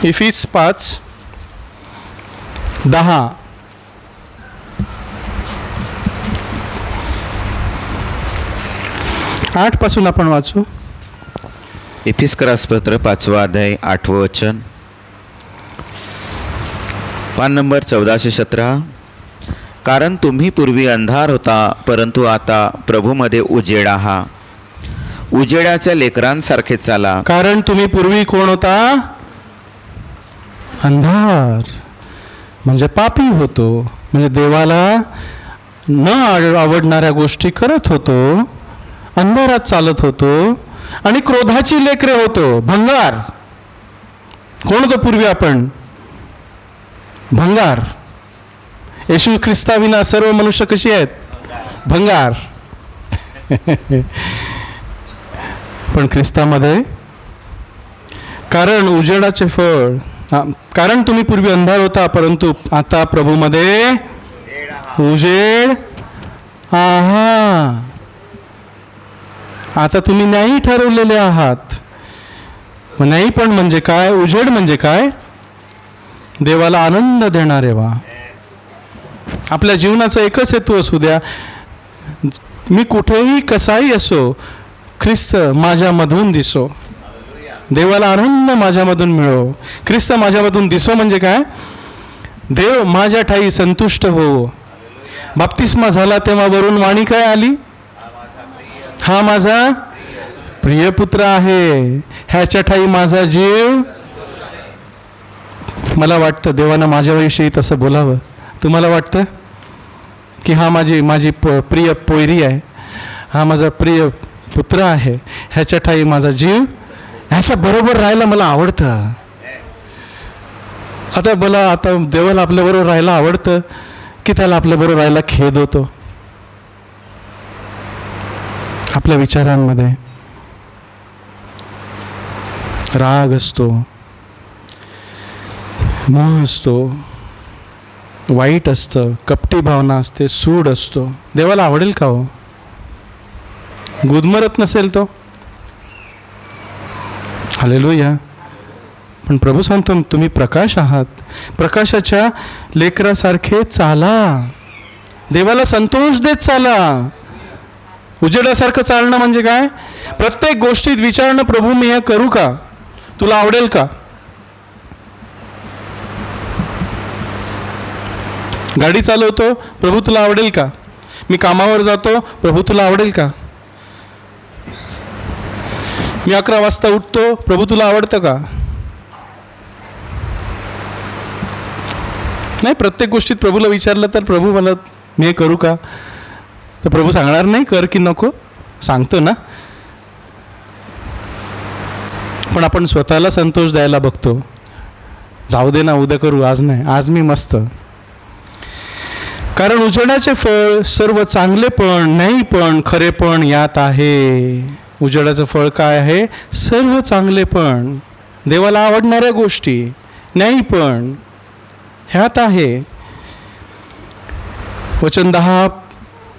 इफिस 5:10. आठ पासून आपण वाचू. इफिस्करास पत्र 5वा अध्याय 8वं वचन. पान नंबर 1417. कारण तुम्ही पूर्वी अंधार होता परंतु आता प्रभूमध्ये उजेड आहात. उजेडाच्या लेकरांसारखे चाला. कारण तुम्ही पूर्वी कोण होता? अंधार, म्हणजे पापी होतो, म्हणजे देवाला न आवडणाऱ्या गोष्टी करत होतो, अंधारात चालत होतो आणि क्रोधाची लेकरे होतो. भंगार. कोण होतो पूर्वी आपण? भंगार. येशू ख्रिस्ताविना सर्व मनुष्य कशी आहेत? भंगार. पण ख्रिस्तामध्ये कारण उजेडाचे फळ, कारण तुम्ही पूर्वी अंधार होता परंतु आता प्रभूमध्ये उजेड आहात. आता तुम्ही न्यायी ठरवलेले आहात. नाही पण म्हणजे काय? उजेड म्हणजे काय? देवाला आनंद देणारे व्हा. आपल्या जीवनाचा एकच हेतू असू द्या, मी कुठेही कसाही असो, ख्रिस्त माझ्यामधून दिसो, देवाला आनंद माझ्यामधून मिळो. ख्रिस्त माझ्यामधून दिसो म्हणजे काय? देव माझ्या ठाई संतुष्ट हो. बाप्तिस्मा झाला तेव्हा वरून वाणी काय आली? हा माझा प्रिय पुत्र आहे, ह्याच्या ठाई माझा जीव. मला वाटतं देवानं माझ्याविषयी तसं बोलावं. तुम्हाला वाटतं की हा माझी प्रिय पोयरी आहे, हा माझा प्रिय पुत्र आहे, ह्याच्या ठाई माझा जीव, ह्याच्या बरोबर राहायला मला आवडतं. आता देवाला आपल्याबरोबर राहायला आवडतं की त्याला आपल्याबरोबर राहायला खेद होतो? आपल्या विचारांमध्ये राग असतो, मोह असतो, वाईट असतं, कपटी भावना असते, सूड असतो. देवाला आवडेल का हो? गुदमरत नसेल तो. हालेलुया. पण प्रभू सांगतो तुम्ही प्रकाश आहात, प्रकाशाच्या लेकरासारखे चाला, देवाला संतोष देत चाला. उजेडासारखं चालणं म्हणजे काय? प्रत्येक गोष्टीत विचारणं, प्रभू मी हे करू का? तुला आवडेल का? गाडी चालवतो, प्रभू तुला आवडेल का? मी कामावर जातो, प्रभू तुला आवडेल का? मी 11 वाजता उठतो, प्रभू तुला आवडतं का? नाही, प्रत्येक गोष्टीत प्रभूला विचारलं तर प्रभू मला मी हे करू का, तर प्रभू सांगणार नाही कर की नको, सांगतो ना. पण आपण स्वतःला संतोष द्यायला बघतो. जाऊ दे ना, उद्या करू, आज नाही, आज मी मस्त. कारण उजेडाचे फळ सर्व चांगलेपण, न्यायीपण, खरेपण यात आहे. उजेडाचं फळ काय आहे? सर्व चांगलेपण, देवाला आवडणाऱ्या गोष्टी, न्यायीपण ह्यात आहे. वचन 10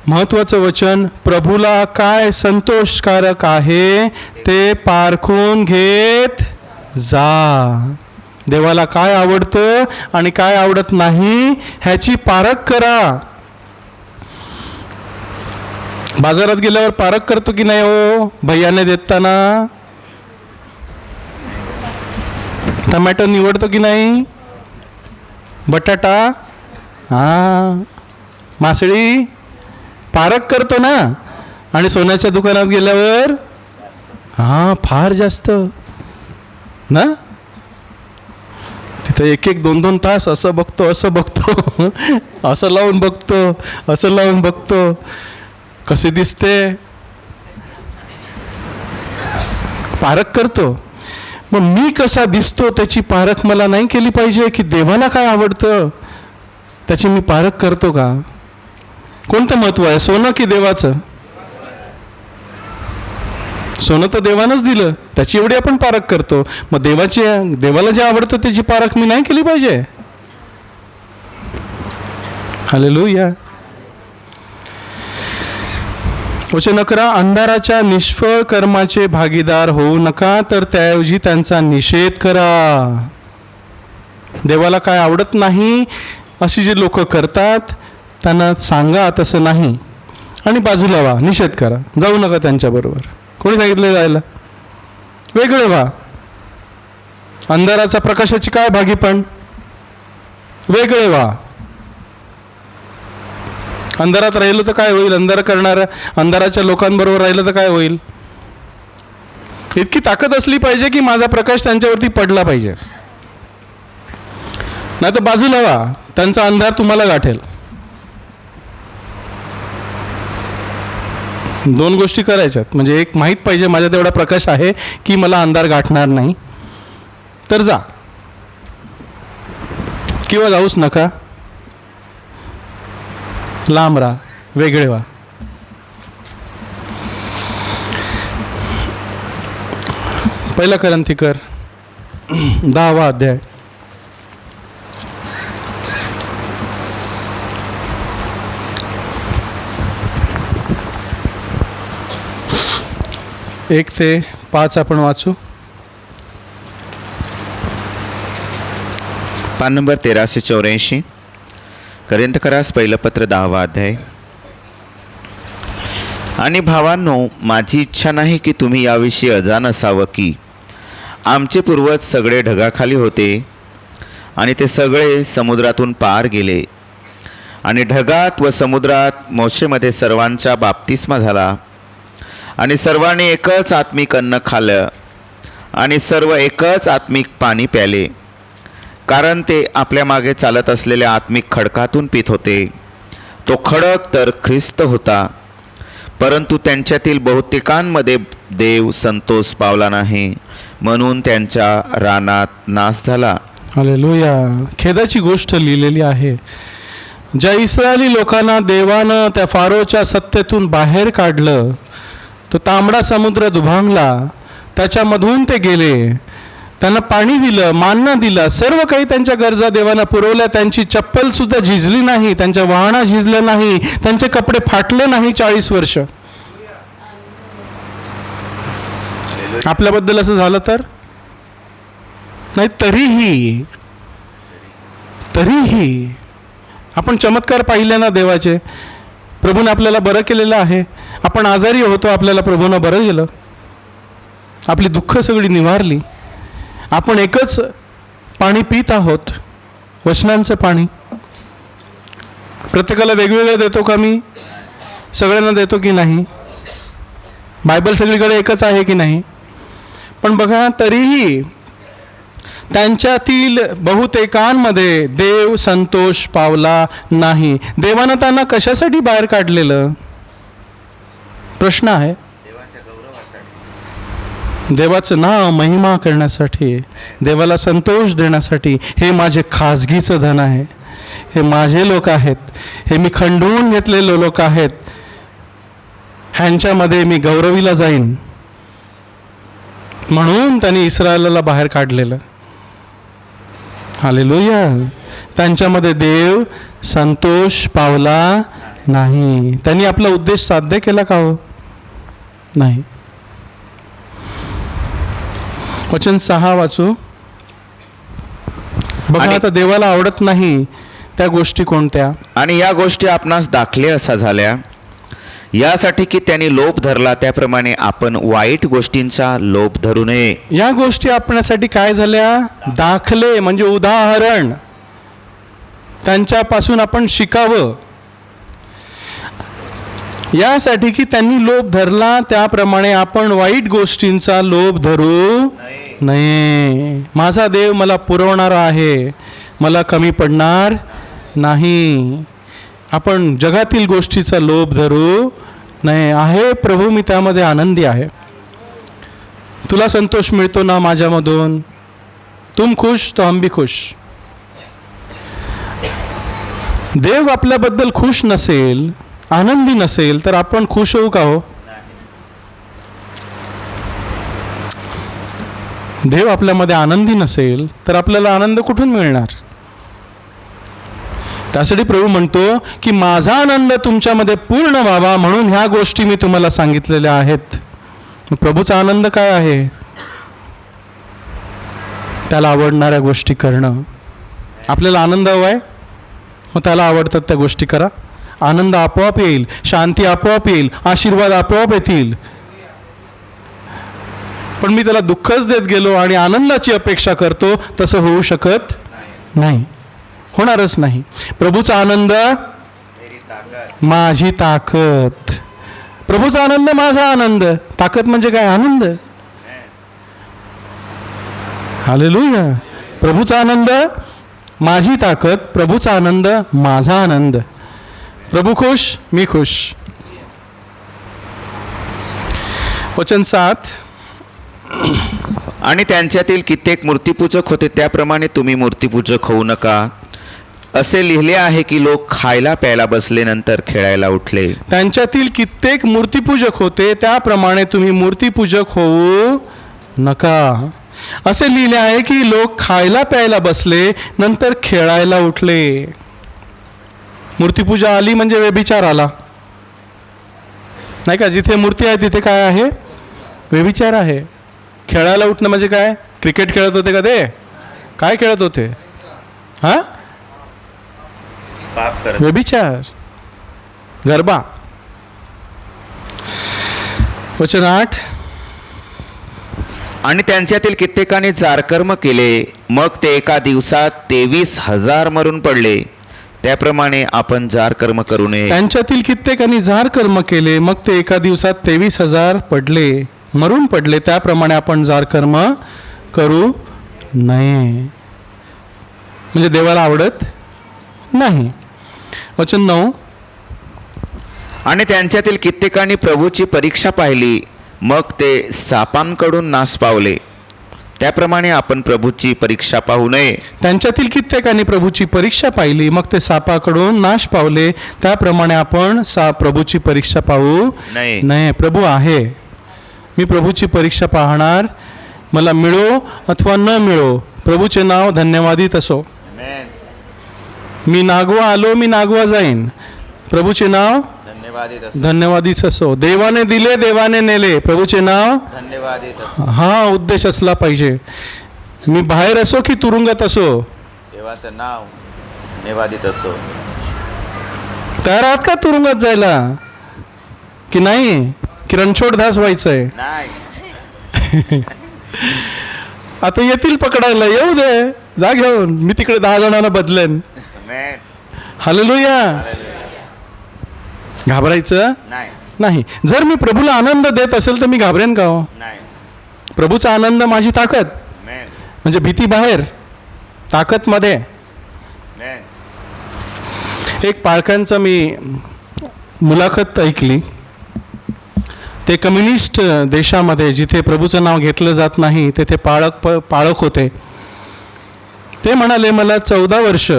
महत्त्वाचं वचन, प्रभूला काय संतोषकारक आहे ते पारखून घेत जा. देवाला काय आवडतं आणि काय आवडत नाही ह्याची पारख करा. बाजारात गेल्यावर पारख करतो की नाही हो? भैयाने देताना टमॅटो निवडतो की नाही? बटाटा, मासळी पारख करतो ना. आणि सोन्याच्या दुकानात गेल्यावर फार जास्त ना, तिथं 1-2 तास असं बघतो असं लावून बघतो कसे दिसते, पारख करतो. मग मी कसा दिसतो त्याची पारख मला नाही केली पाहिजे की देवाला काय आवडतं त्याची मी पारख करतो का? कोणतं महत्त्व आहे, सोनं की देवाचं? सोनं तर देवानंच दिलं, त्याची एवढी आपण पारख करतो. मग देवाला जे आवडतं त्याची पारख मी नाही केली पाहिजे? हालेलुया. वचन 11, अंधाराच्या निष्फळ कर्माचे भागीदार होऊ नका, तर त्याऐवजी त्यांचा निषेध करा. देवाला काय आवडत नाही अशी जी लोक करतात त्यांना सांगा तसं नाही आणि बाजूला व्हा, निषेध करा, जाऊ नका त्यांच्याबरोबर. कोणी सांगितलं जायला? वेगळे व्हा. अंधाराचा प्रकाशाची काय भागी, पण वेगळे व्हा. अंधारात राहिलं तर काय होईल? अंधार करणाऱ्या अंधाराच्या लोकांबरोबर राहिलं तर काय होईल? इतकी ताकद असली पाहिजे की माझा प्रकाश त्यांच्यावरती पडला पाहिजे. नाही तर बाजूला व्हा, त्यांचा अंधार तुम्हाला गाठेल. दोन गोष्टी करायच्यात. म्हणजे एक, माहीत पाहिजे माझ्यात एवढा प्रकाश आहे की मला अंधार गाठणार नाही, तर जा, किंवा जाऊच नका, लांब राहा, वेगळे व्हा. पहिला कोरिन्थिकर 10वा अध्याय. एक ते 5 आपण वाचू. पान नंबर 1384. कोरिन्थकरास पहिलं पत्र 10वा अध्याय. आणि भावांनो, माझी इच्छा नाही की तुम्ही याविषयी अजाण असावं की आमचे पूर्वज सगळे ढगाखाली होते आणि ते सगळे समुद्रातून पार गेले, आणि ढगात व समुद्रात मोशेमध्ये सर्वांचा बाप्तिस्मा झाला, आणि सर्वांनी एकच आत्मिक अन्न खाल्लं, आणि सर्व एकच आत्मिक पाणी प्याले, कारण ते आपल्या मागे चालत असलेल्या आत्मिक खडकातून पित होते. तो खडक तर ख्रिस्त होता, परंतु त्यांच्यातील बहुतेकांमध्ये देव संतोष पावला नाही, म्हणून त्यांच्या रानात नाश झाला. हालेलुया. खेदाची गोष्ट लिहिलेली आहे. ज्या इस्रायली लोकांना देवानं त्या फारोच्या सत्तेतून बाहेर काढलं, तो तांबडा समुद्र दुभांगला, त्याच्यामधून ते गेले, त्यांना पाणी दिलं, मान्ना दिला, सर्व काही त्यांच्या गरजा देवानं पुरवल्या. त्यांची चप्पल सुद्धा झिजली नाही, त्यांच्या वाहना झिजल्या नाही, त्यांचे कपडे फाटले नाही 40 वर्ष. आपल्याबद्दल असं झालं तर नाही. तरीही आपण चमत्कार पाहिले ना देवाचे. प्रभूने आपल्याला बरं केलेलं आहे. आपण आजारी होतो, आपल्याला प्रभूनं बरं केलं, आपली दुःख सगळी निवारली. आपण एकच पाणी पित आहोत, वचनांचं पाणी. प्रत्येकाला वेगवेगळं देतो का मी? सगळ्यांना देतो की नाही? बायबल सगळीकडे एकच आहे की नाही? पण बघा, तरीही त्यांच्यातील बहुतेकांमध्ये देव संतोष पावला नाही. देवानं त्यांना कशासाठी बाहेर काढलेलं? प्रश्न आहे. देवाचं नाव महिमा करण्यासाठी, देवाला संतोष देण्यासाठी. हे माझे खाजगीचं धन आहे, हे माझे लोक आहेत, हे मी खंडून घेतलेले लोक आहेत, ह्यांच्यामध्ये मी गौरवीला जाईन, म्हणून त्यांनी इस्रायलाला बाहेर काढलेलं. हालेलुया. त्यांच्यामध्ये देव संतोष पावला नाही. त्यांनी आपला उद्देश साध्य केला का हो? नाही. वचन 6 वाचू. बघा, आता देवाला आवडत नाही त्या गोष्टी कोणत्या? आणि या गोष्टी आपणास दाखले असा झाल्या, यासाठी की त्यांनी लोभ धरला, त्याप्रमाणे आपण वाईट गोष्टींचा लोभ धरू नये. या गोष्टी आपल्यासाठी काय झाल्या? दाखले, म्हणजे उदाहरण. त्यांच्यापासून आपण शिकावं. यासाठी की त्यांनी लोभ धरला, त्याप्रमाणे आपण वाईट गोष्टींचा लोभ धरू नये. माझा देव मला पुरवणारा आहे, मला कमी पडणार नाही. आपण जगातील गोष्टीचा लोभ धरू नये. आहे प्रभू, मी त्यामध्ये आनंदी आहे. तुला संतोष मिळतो ना माझ्यामधून? तुम खुश तो हम भी खुश. देव आपल्याबद्दल खुश नसेल, आनंदी नसेल, तर आपण खुश होऊ का हो? देव आपल्यामध्ये आनंदी नसेल तर आपल्याला आनंद कुठून मिळणार? त्यासाठी प्रभू म्हणतो की माझा आनंद तुमच्यामध्ये पूर्ण व्हावा म्हणून ह्या गोष्टी मी तुम्हाला सांगितलेल्या आहेत. मग प्रभूचा आनंद काय आहे? त्याला आवडणाऱ्या गोष्टी करणं. आपल्याला आनंद हवा आहे, मग त्याला आवडतात त्या गोष्टी करा. आनंद आपोआप येईल, शांती आपोआप येईल, आशीर्वाद आपोआप येतील. पण मी त्याला दुःखच देत गेलो आणि आनंदाची अपेक्षा करतो, तसं होऊ शकत नाही, होणारच नाही. प्रभूचा आनंद माझी ताकद. प्रभूचा आनंद माझा आनंद. ताकद म्हणजे काय? आनंद. हालेलुया. प्रभूचा आनंद माझी ताकद, प्रभूचा आनंद माझा आनंद. प्रभू खुश, मी खुश. वचन 7. आणि त्यांच्यातील कित्येक मूर्तीपूजक होते, त्याप्रमाणे तुम्ही मूर्तीपूजक होऊ नका. असे लिहिले आहे की लोक खायला प्यायला बसले, नंतर खेळायला उठले. त्यांच्यातील कित्येक मूर्तीपूजक होते, त्याप्रमाणे तुम्ही मूर्तीपूजक होऊ नका. असे लिहिले आहे की लोक खायला प्यायला बसले, नंतर खेळायला उठले. मूर्तीपूजा आली म्हणजे व्यभिचार आला, नाही का? जिथे मूर्ती आहे तिथे काय आहे? व्यभिचार आहे. खेळायला उठणं म्हणजे काय? क्रिकेट खेळत होते का ते? काय खेळत होते? हा, व्यभिचार, गरबा. वचन 8. आणि त्यांच्यातील कित्येकाने जारकर्म केले, मग ते एका दिवसात 23,000 मरून पडले. त्याप्रमाणे आपण जारकर्म करू नये. त्यांच्यातील कित्येकाने जारकर्म केले, मग ते एका दिवसात 23,000 मरून पडले. त्याप्रमाणे आपण जारकर्म करू नये. म्हणजे देवाला आवडत नाही. वचन 9. आणि त्यांच्यातील कित्येकाने प्रभूची परीक्षा पाहिली, मग ते सापांकडून नाश पावले. त्याप्रमाणे आपण प्रभूची परीक्षा पाहू नये. त्यांच्यातील कित्येकाने प्रभूची परीक्षा पाहिली, मग ते सापाकडून नाश पावले. त्याप्रमाणे आपण प्रभूची परीक्षा पाहू नये. प्रभू आहे, मी प्रभूची परीक्षा पाहणार. मला मिळो अथवा न मिळो, प्रभूचे नाव धन्यवादित असो. मी नागवा आलो, मी नागवा जाईन, प्रभूचे नाव धन्यवादित असो. देवाने दिले, देवाने नेले, प्रभूचे नाव धन्यवादित असो. हा उद्देश असला पाहिजे. मी बाहेर असो की तुरुंगात असो, देवाचं नाव धन्यवादित असो. तयार आहात का तुरुंगात जायला की नाही? की रणछोड धास व्हायचंय? आता येतील पकडायला, येऊ दे, जा घेऊन, मी तिकडे 10 जणांना बदलेन. हालेलुया. घाबरायचं नाही. जर मी प्रभूला आनंद देत असेल तर मी घाबरेन का हो? प्रभूचा आनंद माझी ताकद. म्हणजे भीती बाहेर, ताकद मध्ये. एक पाळकांचं मी मुलाखत ऐकली. ते कम्युनिस्ट देशामध्ये जिथे प्रभूचं नाव घेतलं जात नाही तेथे पाळक होते. ते म्हणाले, मला 14 वर्ष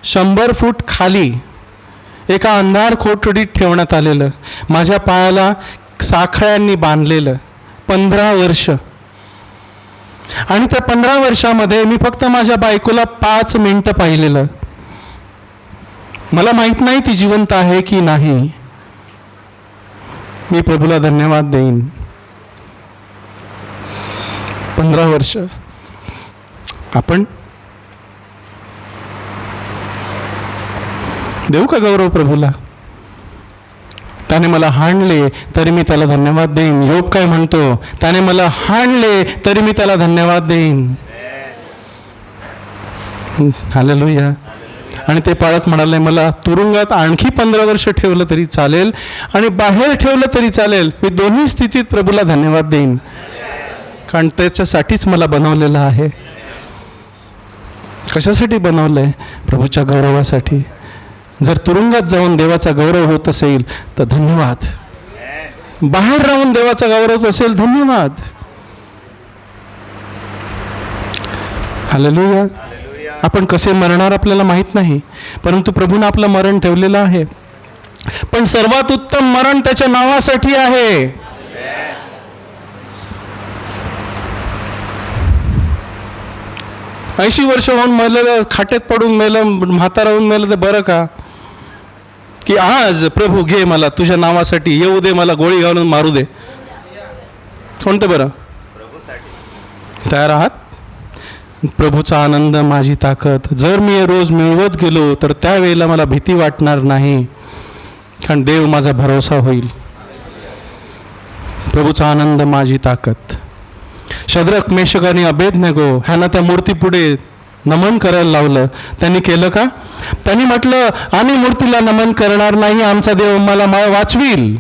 100 फूट खाली एका अंधार कोठडीत ठेवण्यात आलेलं, माझ्या पायाला साखळ्यांनी बांधलेलं. 15 वर्ष. आणि त्या 15 वर्षामध्ये मी फक्त माझ्या बायकोला 5 मिनिटं पाहिलेलं. मला माहित नाही ती जिवंत आहे की नाही. मी प्रभूला धन्यवाद देईन. 15 वर्ष. आपण देऊ का गौरव प्रभूला? त्याने मला हाणले तरी मी त्याला धन्यवाद देईन. योग काय म्हणतो? त्याने मला हाणले तरी मी त्याला धन्यवाद देईन. हालेलुया. आणि ते पाळक म्हणाले, मला तुरुंगात आणखी 15 वर्ष ठेवलं तरी चालेल आणि बाहेर ठेवलं तरी चालेल, मी दोन्ही स्थितीत प्रभूला धन्यवाद देईन, कारण त्याच्यासाठीच मला बनवलेलं आहे. कशासाठी बनवलंय? प्रभूच्या गौरवासाठी. जर तुरुंगात जाऊन देवाचा गौरव होत असेल तर धन्यवाद. बाहेर राहून देवाचा गौरव होत असेल, धन्यवाद. हालेलुया. आपण कसे मरणार आपल्याला माहित नाही, परंतु प्रभूने आपलं मरण ठेवलेलं आहे. पण सर्वात उत्तम मरण त्याच्या नावासाठी आहे. 80 वर्ष होऊन मेलेलं, खाटेत पडून मेलं, म्हातारा होऊन मेलं, तर बरं का? की आज प्रभू घे मला तुझ्या नावासाठी, येऊ दे मला गोळी घालून मारू दे? कोणतं बरं? तयार आहात? प्रभूचा आनंद माझी ताकद. जर मी रोज मिळवत गेलो तर त्यावेळेला मला भीती वाटणार नाही, कारण देव माझा भरोसा होईल. प्रभूचा आनंद माझी ताकद. शद्रक, मेशक आणि अबेदनेगो ह्यांना त्या मूर्तीपुढे नमन करायला लावलं. त्यांनी केलं का? त्यांनी म्हटलं आम्ही मूर्तीला नमन करणार नाही, आमचा देव मला वाचवील.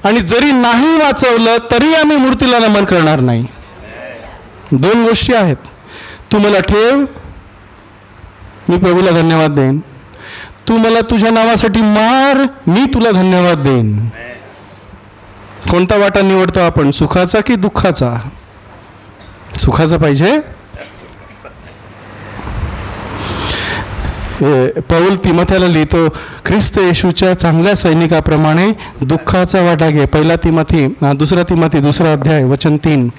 आणि जरी नाही वाचवलं तरी आम्ही मूर्तीला नमन करणार नाही. दोन गोष्टी आहेत. तू मला ठेव, मी प्रभूला धन्यवाद देईन. तू मला तुझ्या नावासाठी मार, मी तुला धन्यवाद देईन. कोणता वाटा निवडतो आपण, सुखाचा की दुःखाचा? सुखाचा पाहिजे. पौल तिमोथेला लिहितो, ख्रिस्त येशूच्या चांगल्या सैनिकाप्रमाणे दुःखाचा वाटा घे. 2 तिमोथी 2 अध्याय वचन 3.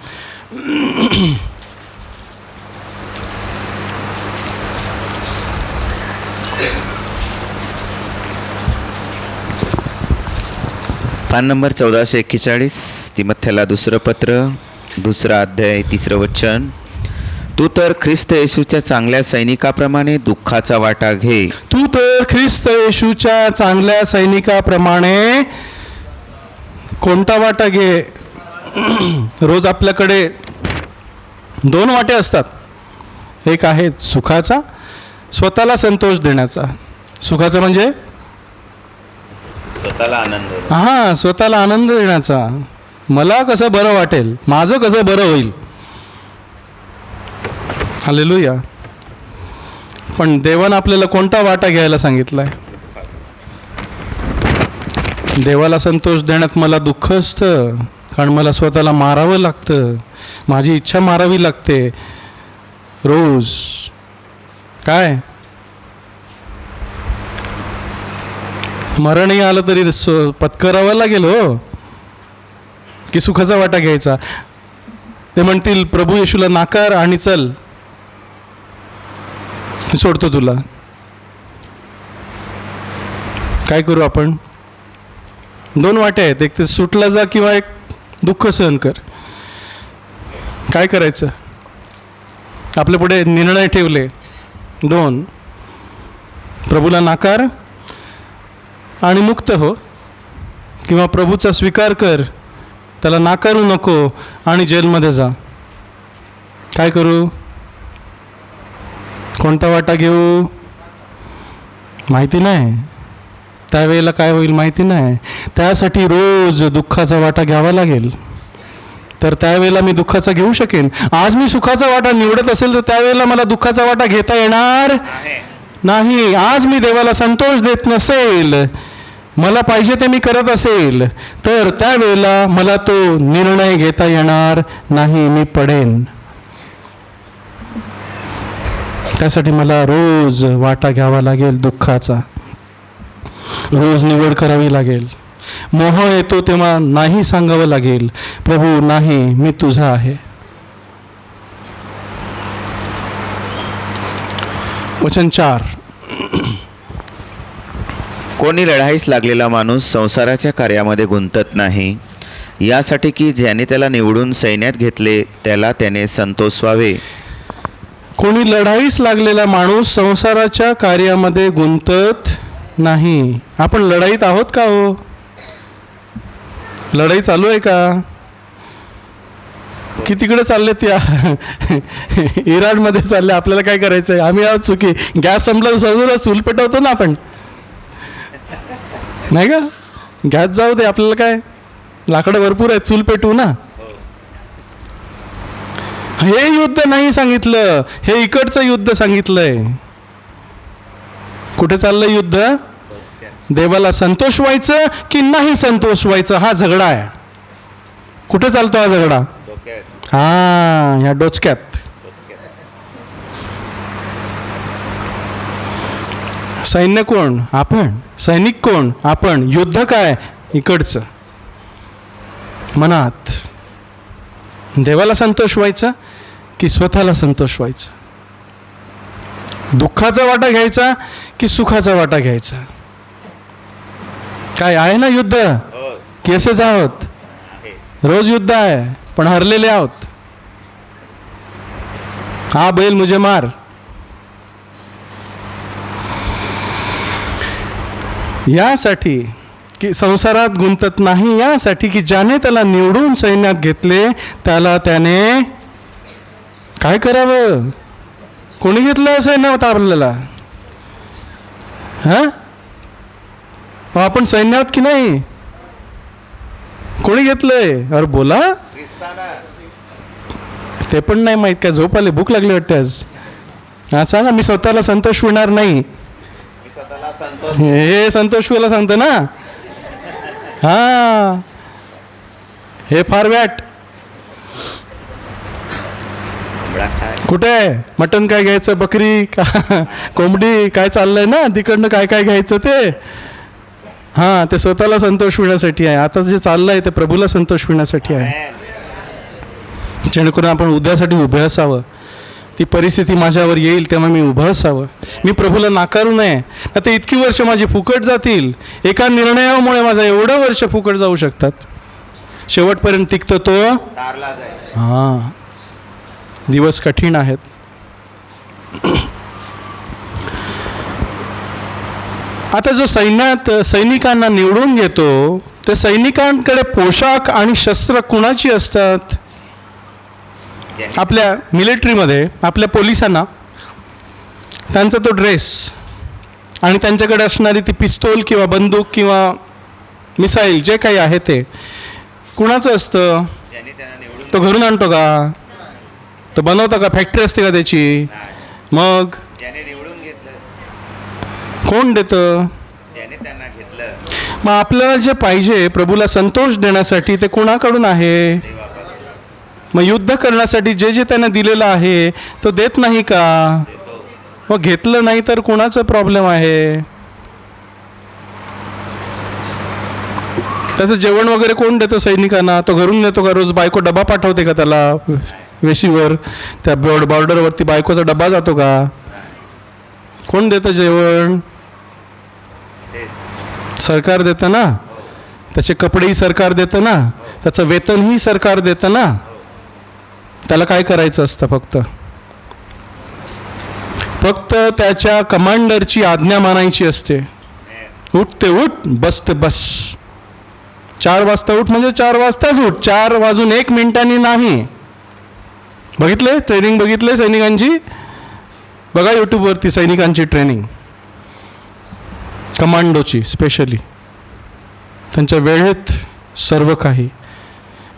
पान नंबर 1441, तिमोथेला 2 पत्र 2 अध्याय 3 वचन. तू तर ख्रिस्त येशूच्या चांगल्या सैनिकाप्रमाणे दुःखाचा वाटा घे. तू तर ख्रिस्त येशूच्या चांगल्या सैनिकाप्रमाणे कोणता वाटा घे? रोज आपल्याकडे 2 वाटे असतात. एक आहे सुखाचा, स्वतःला संतोष देण्याचा. सुखाचा म्हणजे स्वतःला आनंद. हां, स्वतःला आनंद देण्याचा. मला कसं बरं वाटेल, माझं कसं बरं होईल. हालेलुया. पण देवानं आपल्याला कोणता वाटा घ्यायला सांगितलाय? देवाला संतोष देण्यात मला दुःख असतं, कारण मला स्वतःला मारावं लागतं, माझी इच्छा मारावी लागते रोज. काय मरणही आलं तरी पत्करावं लागेल हो, की सुखाचा वाटा घ्यायचा? ते म्हणतील प्रभू येशूला नाकार आणि चल, सोडतो तुला. काय करू आपण? 2 वाटे आहेत. एक ते सुटला जा किंवा एक दुःख सहन कर. काय करायचं? आपल्या पुढे निर्णय ठेवले 2. प्रभूला नाकार आणि मुक्त हो, किंवा प्रभूचा स्वीकार कर, त्याला नाकारू नको आणि जेलमध्ये जा. काय करू? कोणता वाटा घेऊ? माहिती नाही. त्यावेळेला काय होईल माहिती नाही. त्यासाठी रोज दुःखाचा वाटा घ्यावा लागेल, तर त्यावेळेला मी दुःखाचा घेऊ शकेन. आज मी सुखाचा वाटा निवडत असेल तर त्यावेळेला मला दुःखाचा वाटा घेता येणार नाही. आज मी देवाला संतोष देत नसेल, मला पाहिजे ते मी करत असेल, तर त्यावेळेला मला तो निर्णय घेता येणार नाही, मी पडेन. त्यासाठी मला रोज वाटा घ्यावा लागेल दुःखाचा, रोज निवड करावी लागेल. मोह येतो तेव्हा नाही सांगावं लागेल, प्रभू नाही, मी तुझा आहे. वचन 4. कोणी लढाईस लागलेला माणूस संसाराच्या कार्यामध्ये गुंतत नाही, यासाठी की ज्याने त्याला निवडून सैन्यात घेतले त्याला त्याने संतोषवावे. कोणी लढाईस लागलेला माणूस संसाराच्या कार्यामध्ये गुंतत नाही. आपण लढाईत आहोत का हो? लढाई चालू आहे का? की तिकडे चालले त्या इराणमध्ये चालले? आपल्याला काय करायचं आहे? आम्ही आहोत चुकी. गॅस संपला सजूला चूल पेटवतो ना आपण, नाही का? गॅस जाऊ दे, आपल्याला काय, लाकडं भरपूर आहेत, चूल पेटवू ना. हे युद्ध नाही सांगितलं, हे इकडचं युद्ध सांगितलंय. कुठे चाललंय युद्ध? देवाला संतोष व्हायचं की नाही संतोष व्हायचं, हा झगडा आहे. कुठे चालतो हा झगडा? हा, ह्या डोचक्यात. सैन्य कोण? आपण. सैनिक कोण? आपण. युद्ध काय? इकडचं, मनात. देवाला संतोष व्हायचं की स्वतःला संतोष व्हायचं? दुःखाचा वाटा घ्यायचा की सुखाचा वाटा घ्यायचा? काय आहे ना युद्ध, की असेच आहोत? रोज युद्ध आहे, पण हरलेले आहोत. हा बैल मुझे मार. यासाठी की संसारात गुंतत नाही, यासाठी की ज्याने त्याला निवडून सैन्यात घेतले त्याला त्याने काय करावं? कोणी घेतलं सैन्यात आपल्याला? हा, आपण सैन्यात की नाही? कोणी घेतलंय? अरे बोला. ते पण नाही माहीत काय? झोप आली, भूक लागली वाटते आज. हा सांगा, मी स्वतःला संतोषविणार नाही. हे संतोषवीला सांगतं ना. हा, हे फार वॅट. कुठे मटण काय घ्यायचं, बकरी का कोंबडी, काय चाललंय ना तिकडनं, काय काय घ्यायचं ते. हां, ते स्वतःला संतोषविण्यासाठी आहे. आता जे चाललं आहे ते प्रभूला संतोषविण्यासाठी आहे, जेणेकरून आपण उद्यासाठी उभे असावं. ती परिस्थिती माझ्यावर येईल तेव्हा मी उभं असावं. मी प्रभूला नाकारू नये. आता इतकी वर्ष माझी फुकट जातील. एका निर्णयामुळे माझं एवढं वर्ष फुकट जाऊ शकतात. शेवटपर्यंत टिकतो तो. हां, दिवस कठीण आहेत. आता जो सैनिकांना निवडून घेतो, ते सैनिकांकडे पोशाख आणि शस्त्र कुणाची असतात? आपल्या मिलिटरीमध्ये आपल्या पोलिसांना त्यांचा तो ड्रेस आणि त्यांच्याकडे असणारी ती पिस्तूल किंवा बंदूक किंवा मिसाईल जे काही आहे ते कुणाचं असतं? तो घरून आणतो का? तो बनवतो का? फॅक्टरी असते का त्याची? मग कोण देतं? मग आपल्याला जे पाहिजे प्रभूला संतोष देण्यासाठी ते कुणाकडून आहे? मग युद्ध करण्यासाठी जे जे त्याने दिलेलं आहे तो देत नाही का? मग घेतलं नाही तर कुणाचा प्रॉब्लेम आहे? त्याचं जेवण वगैरे कोण देतं सैनिकांना? तो घरून नेतो का? रोज बायको डबा पाठवते का त्याला वेशीवर? त्या बॉर्डरवरती बायकोचा डबा जातो का? कोण देतं जेवण? सरकार देतं ना. त्याचे कपडेही सरकार देतं ना. त्याचं वेतनही सरकार देतं ना. त्याला काय करायचं असतं? फक्त त्याच्या कमांडरची आज्ञा मानायची असते. उठ ते उठ, बस ते बस. 4 वाजता उठ म्हणजे 4 वाजताच उठ. 4 वाजून 1 मिनिटांनी नाही. बघितले ट्रेनिंग? बघितले सैनिकांची? बघा यूट्यूबवरती सैनिकांची ट्रेनिंग, कमांडोची स्पेशली. त्यांच्या वेळेत सर्व काही,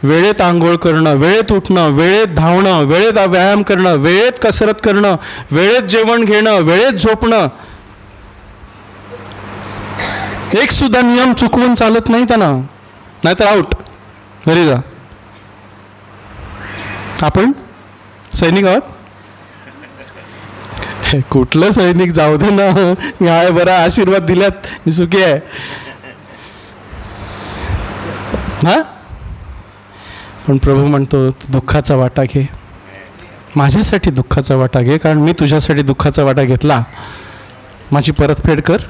वेळेत आंघोळ करणं, वेळेत उठणं, वेळेत धावणं, वेळेत व्यायाम करणं, वेळेत कसरत करणं, वेळेत जेवण घेणं, वेळेत झोपणं. एक सुद्धा नियम चुकवून चालत नाही त्यांना, नाहीतर आउट, घरी जा. आपण सैनिक आहोत. कुठलं सैनिक? जाऊ दे ना, मी आहे बरा, आशीर्वाद दिल्यात, मी सुखी आहे. हा, पण प्रभू म्हणतो दुःखाचा वाटा घे. माझ्यासाठी दुःखाचा वाटा घे, कारण मी तुझ्यासाठी दुःखाचा वाटा घेतला. माझी परतफेड कर,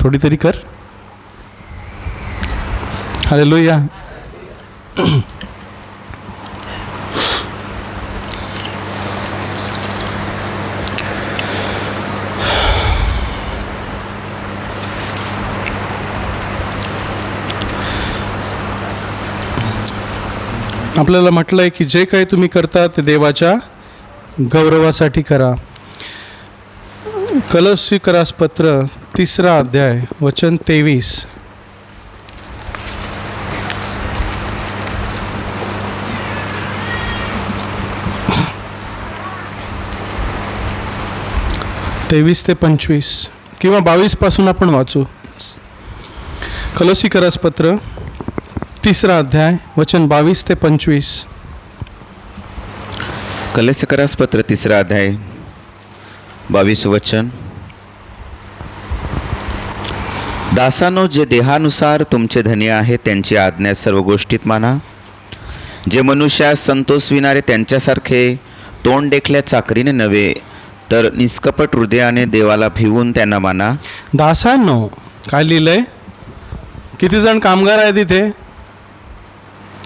थोडी तरी कर. हालेलुया. आपल्याला म्हटलं आहे की जे काही तुम्ही करता ते देवाच्या गौरवासाठी करा. कलोसीकरास पत्र 3 अध्याय वचन 23. तेवीस ते 25 किंवा 22 पासून आपण वाचू. कलोसीकरास पत्र 3 अध्याय वचन 22 ते 25. कलोसीकरास पत्र 3 अध्याय 22 वचन. दासानो, जे देहानुसार तुमचे धनी आहे त्यांची आज्ञा सर्व गोष्टीत माना. जे मनुष्यास संतोषविणारे त्यांच्यासारखे तोंड देखल्या चाकरीने नव्हे, तर निष्कपट हृदयाने देवाला भिवून त्यांना माना. दासांनो, काय लिहिलंय? किती जण कामगार आहेत इथे?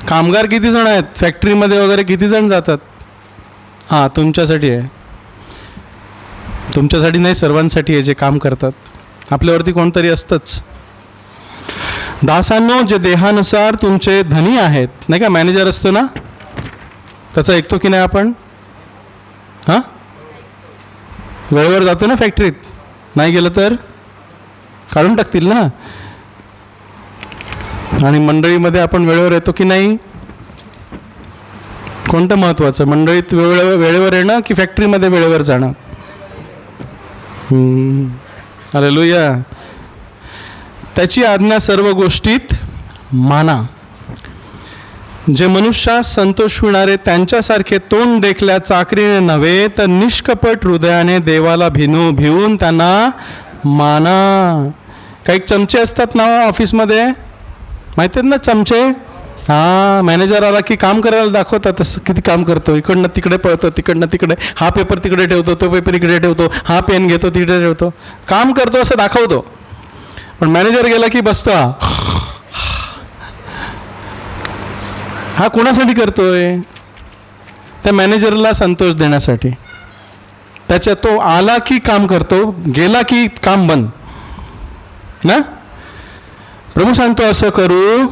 कामगार किती जण आहेत फॅक्टरीमध्ये वगैरे? किती जण जातात? हां, तुमच्यासाठी आहे. तुमच्यासाठी नाही, सर्वांसाठी आहे जे काम करतात. आपल्यावरती कोणतरी असतंच. दासांनो, जे देहानुसार तुमचे धनी आहेत, नाही का? मॅनेजर असतो ना, त्याचा ऐकतो की नाही आपण? हां, वेळेवर जातो ना फॅक्टरीत, नाही गेलं तर काढून टाकतील ना. आणि मंडळीमध्ये आपण वेळेवर येतो की नाही? कोणतं महत्त्वाचं? मंडळीत वेळेवर येणं की फॅक्टरीमध्ये वेळेवर जाणं? हालेलुया. त्याची आज्ञा सर्व गोष्टीत माना. जे मनुष्यास संतोषविणारे त्यांच्यासारखे तोंड देखल्या चाकरीने नव्हे, तर निष्कपट हृदयाने देवाला भिवून त्यांना माना. काही चमचे असतात ना ऑफिसमध्ये, माहिती आहेत ना चमचे? हां, मॅनेजर आला की काम करायला दाखवतात तसं किती काम करतो. इकडनं तिकडे पळतो, तिकडनं तिकडे, हा पेपर तिकडे ठेवतो, तो पेपर इकडे ठेवतो, हा पेन घेतो तिकडे ठेवतो, काम करतो असं दाखवतो. पण मॅनेजर गेला की बसतो. हा कोणासाठी करतोय? त्या मॅनेजरला संतोष देण्यासाठी. त्याच्या तो आला की काम करतो, गेला की काम बंद ना. प्रभू सांगतो असं करू.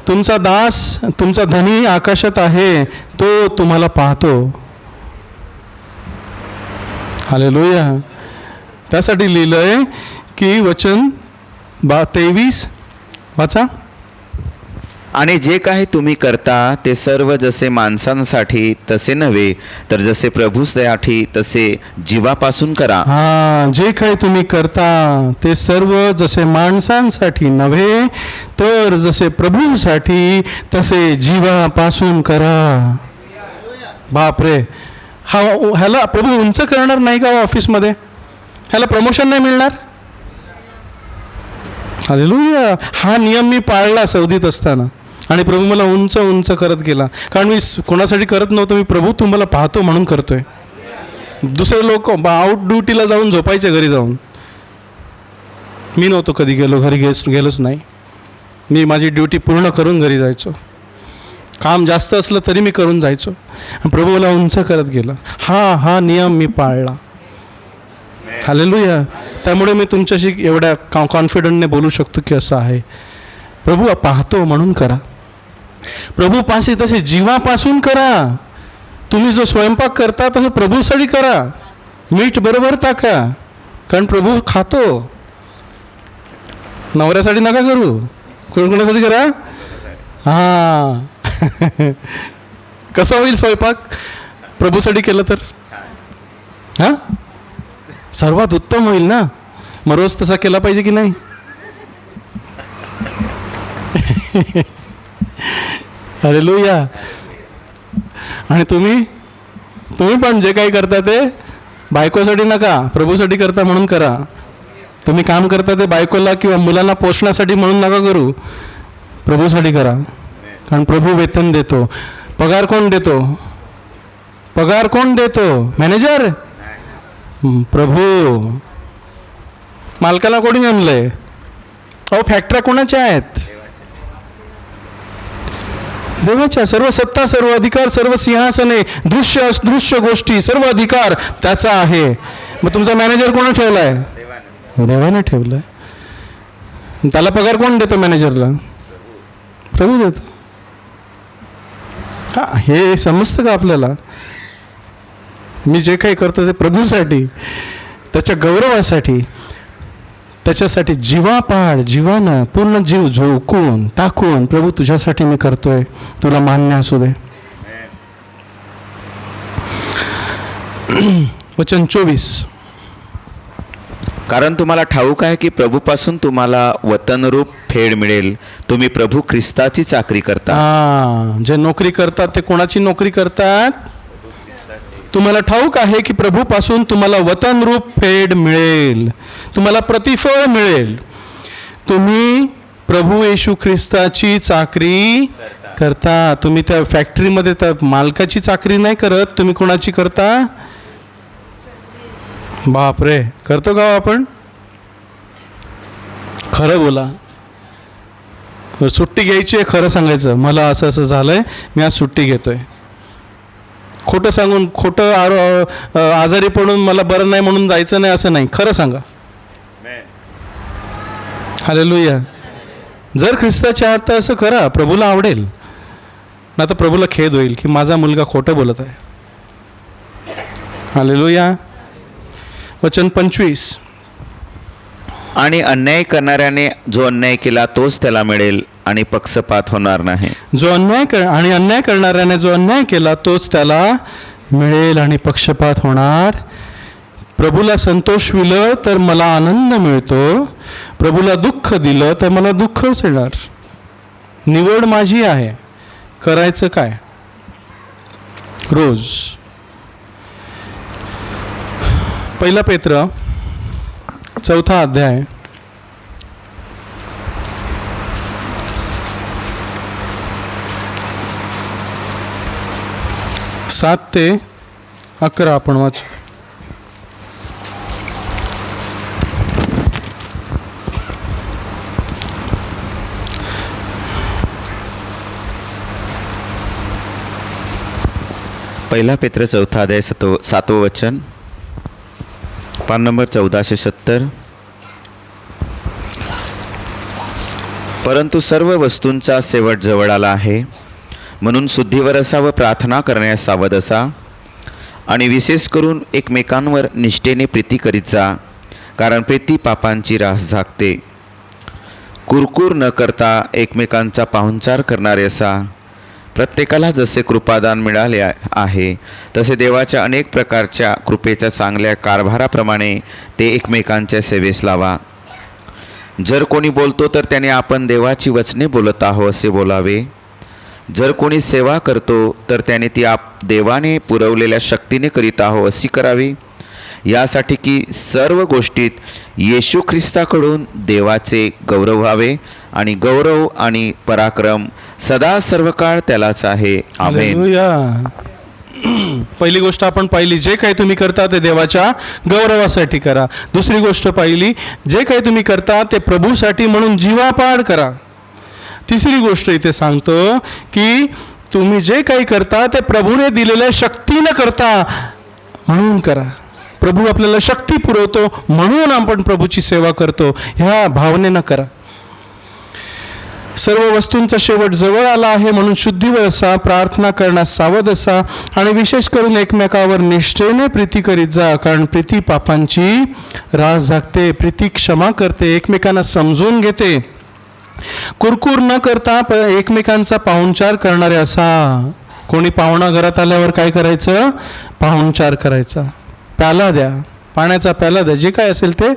तुमचा दास, तुमचा धनी आकाशात आहे, तो तुम्हाला पाहतो. हालेलुया. त्यासाठी लिहिलंय की वचन 23 वाचा. आणि जे काही तुम्ही करता ते सर्व जसे माणसांसाठी तसे नव्हे, तर जसे प्रभूसाठी तसे जीवापासून करा. हा, जे काही तुम्ही करता ते सर्व जसे माणसांसाठी नव्हे, तर जसे प्रभूसाठी तसे जीवापासून करा. बापरे, ह्याला प्रभू उंच करणार नाही का ऑफिसमध्ये? ह्याला प्रमोशन नाही मिळणार? हालेलुया. हा नियम मी पाळला सौदीत असताना, आणि प्रभू मला उंच उंच करत गेला. कारण मी कोणासाठी करत नव्हतो, मी प्रभू तुम्हाला पाहतो म्हणून करतोय. दुसरे लोक आउट ड्युटीला जाऊन झोपायचे घरी जाऊन. मी नव्हतो कधी गेलोच नाही. मी माझी ड्युटी पूर्ण करून घरी जायचो. काम जास्त असलं तरी मी करून जायचो. प्रभू मला उंच करत गेला. हा नियम मी पाळला. हालेलुया. त्यामुळे मी तुमच्याशी एवढ्या कॉन्फिडंटने बोलू शकतो की असं आहे. प्रभू पाहतो म्हणून करा. प्रभू पाशी तसे जीवापासून करा. तुम्ही जो स्वयंपाक करता तसं प्रभूसाठी करा. मीठ बरोबर टाका, कारण प्रभू खातो. नवऱ्यासाठी नका करू, कोणासाठी करा. हां कसा होईल स्वयंपाक प्रभूसाठी केलं तर? हां, सर्वात उत्तम होईल ना. मग रोज तसा केला पाहिजे की नाही? हालेलुया. आणि तुम्ही पण जे काही करता ते बायकोसाठी नका, प्रभूसाठी करता म्हणून करा. तुम्ही काम करता ते बायकोला किंवा मुलांना पोषण्यासाठी म्हणून नका करू, प्रभूसाठी करा. कारण प्रभू वेतन देतो. पगार कोण देतो? पगार कोण देतो? मॅनेजर? प्रभू. मालकाला कोणी नेमलंय? अहो, फॅक्टऱ्या कोणाच्या आहेत? देवाच्या. सर्व सत्ता, सर्व अधिकार, सर्व सिंहासने, दृश्य अदृश्य गोष्टी, सर्व अधिकार त्याचा आहे. मग तुमचा मॅनेजर कोण ठेवलाय? देवाने ठेवलाय. त्याला पगार कोण देतो? मॅनेजरला प्रभू देतो. हा, हे समजतं का आपल्याला? मी जे काही करतो ते प्रभूसाठी, त्याच्या गौरवासाठी, त्याच्यासाठी जीवानं पूर्ण जीव झोकून टाकून, प्रभू तुझ्यासाठी मी करतोय, तुला मान्य असू दे. वचन 24. कारण तुम्हाला ठाऊक आहे की प्रभूपासून तुम्हाला वतनरूप फेड मिळेल. तुम्ही प्रभू ख्रिस्ताची चाकरी करता. जे नोकरी करतात ते कोणाची नोकरी करतात? तुम्हाला ठाऊक आहे की प्रभूपासून तुम्हाला वतनरूप फेड मिळेल, तुम्हाला प्रतिफळ मिळेल. तुम्ही प्रभू येशू ख्रिस्ताची चाकरी करता. तुम्ही त्या फॅक्टरीमध्ये त्या मालकाची चाकरी नाही करत. तुम्ही कोणाची करता? बापरे, करतो का हो आपण? खरं बोला. सुट्टी घ्यायची आहे, खरं सांगायचं, मला असं असं झालंय, मी आज सुट्टी घेतोय. खोटं सांगून, खोटं आजारी पडून मला बरं नाही म्हणून जायचं नाही असं नाही, खरं सांगा. हालेलुया. जर ख्रिस्ताच्या आत तर असं करा, प्रभूला आवडेल. ना तर प्रभूला खेद होईल की माझा मुलगा खोटं बोलत आहे. हालेलुया. वचन 25. आणि अन्याय करणाऱ्याने जो अन्याय केला तोच त्याला मिळेल आणि पक्षपात होणार नाही. जो अन्याय करणाऱ्याने जो अन्याय केला तोच त्याला मिळेल आणि पक्षपात होणार. प्रभूला संतोषविलं तर मला आनंद मिळतो, प्रभूला दुःख दिलं तर मला दुःखच येणार. निवड माझी आहे, करायचं काय? रोज. 1 पेत्र 4 अध्याय 7 ते 11 आपण वाचू. पहिला पेत्र 4 अध्याय 7 वचन, पान नंबर 1470. परंतु सर्व वस्तूंचा शेवट जवळ आला आहे, म्हणून शुद्धीवर असा व प्रार्थना करण्यास सावध असा, आणि विशेष करून एकमेकांवर निष्ठेने प्रीती करीत जा, कारण प्रीती पापांची रास झाकते. कुरकुर न करता एकमेकांचा पाहुणचार करणारे असा, प्रत्येकाला जसे कृपादान मिळाले आहे तसे देवाच्या अनेक प्रकारच्या कृपेच्या चांगल्या कारभाराप्रमाणे ते एकमेकांच्या सेवेस लावा. जर कोणी बोलतो तर त्याने आपण देवाची वचने बोलत आहो असे बोलावे. जर कोणी सेवा करतो तर त्याने ती देवाने पुरवलेल्या शक्तीने करीत आहो अशी करावी, यासाठी की सर्व गोष्टीत येशू ख्रिस्ताकडून देवाचे गौरव व्हावे, आणि गौरव आणि पराक्रम सदा सर्व काळ त्यालाच आहे. आमेन. हालेलुया. पहिली गोष्ट आपण पाहिली, जे काही तुम्ही करता ते देवाच्या गौरवासाठी करा. दुसरी गोष्ट पाहिली, जे काही तुम्ही करता ते प्रभूसाठी म्हणून जीवापाड करा. तिसरी गोष्ट इथे सांगतो की तुम्ही जे काही करता ते प्रभूने दिलेल्या शक्तीनं करता म्हणून करा. प्रभू आपल्याला शक्ती पुरवतो म्हणून आपण प्रभूची सेवा करतो, ह्या भावनेनं करा. सर्व वस्तूंचा शेवट जवळ आला आहे, म्हणून शुद्धीवर असा, प्रार्थना करण्यास सावध असा, आणि विशेष करून एकमेकावर निष्ठेने प्रीती करीत जा, कारण प्रीती पापांची रास झाकते. प्रीती क्षमा करते, एकमेकांना समजून घेते. कुरकुर न करता एकमेकांचा पाहुणचार करणारे असा. कोणी पाहुणा घरात आल्यावर काय करायचं? पाहुणचार करायचा. प्याला द्या, पाण्याचा प्याला द्या, जे काय असेल ते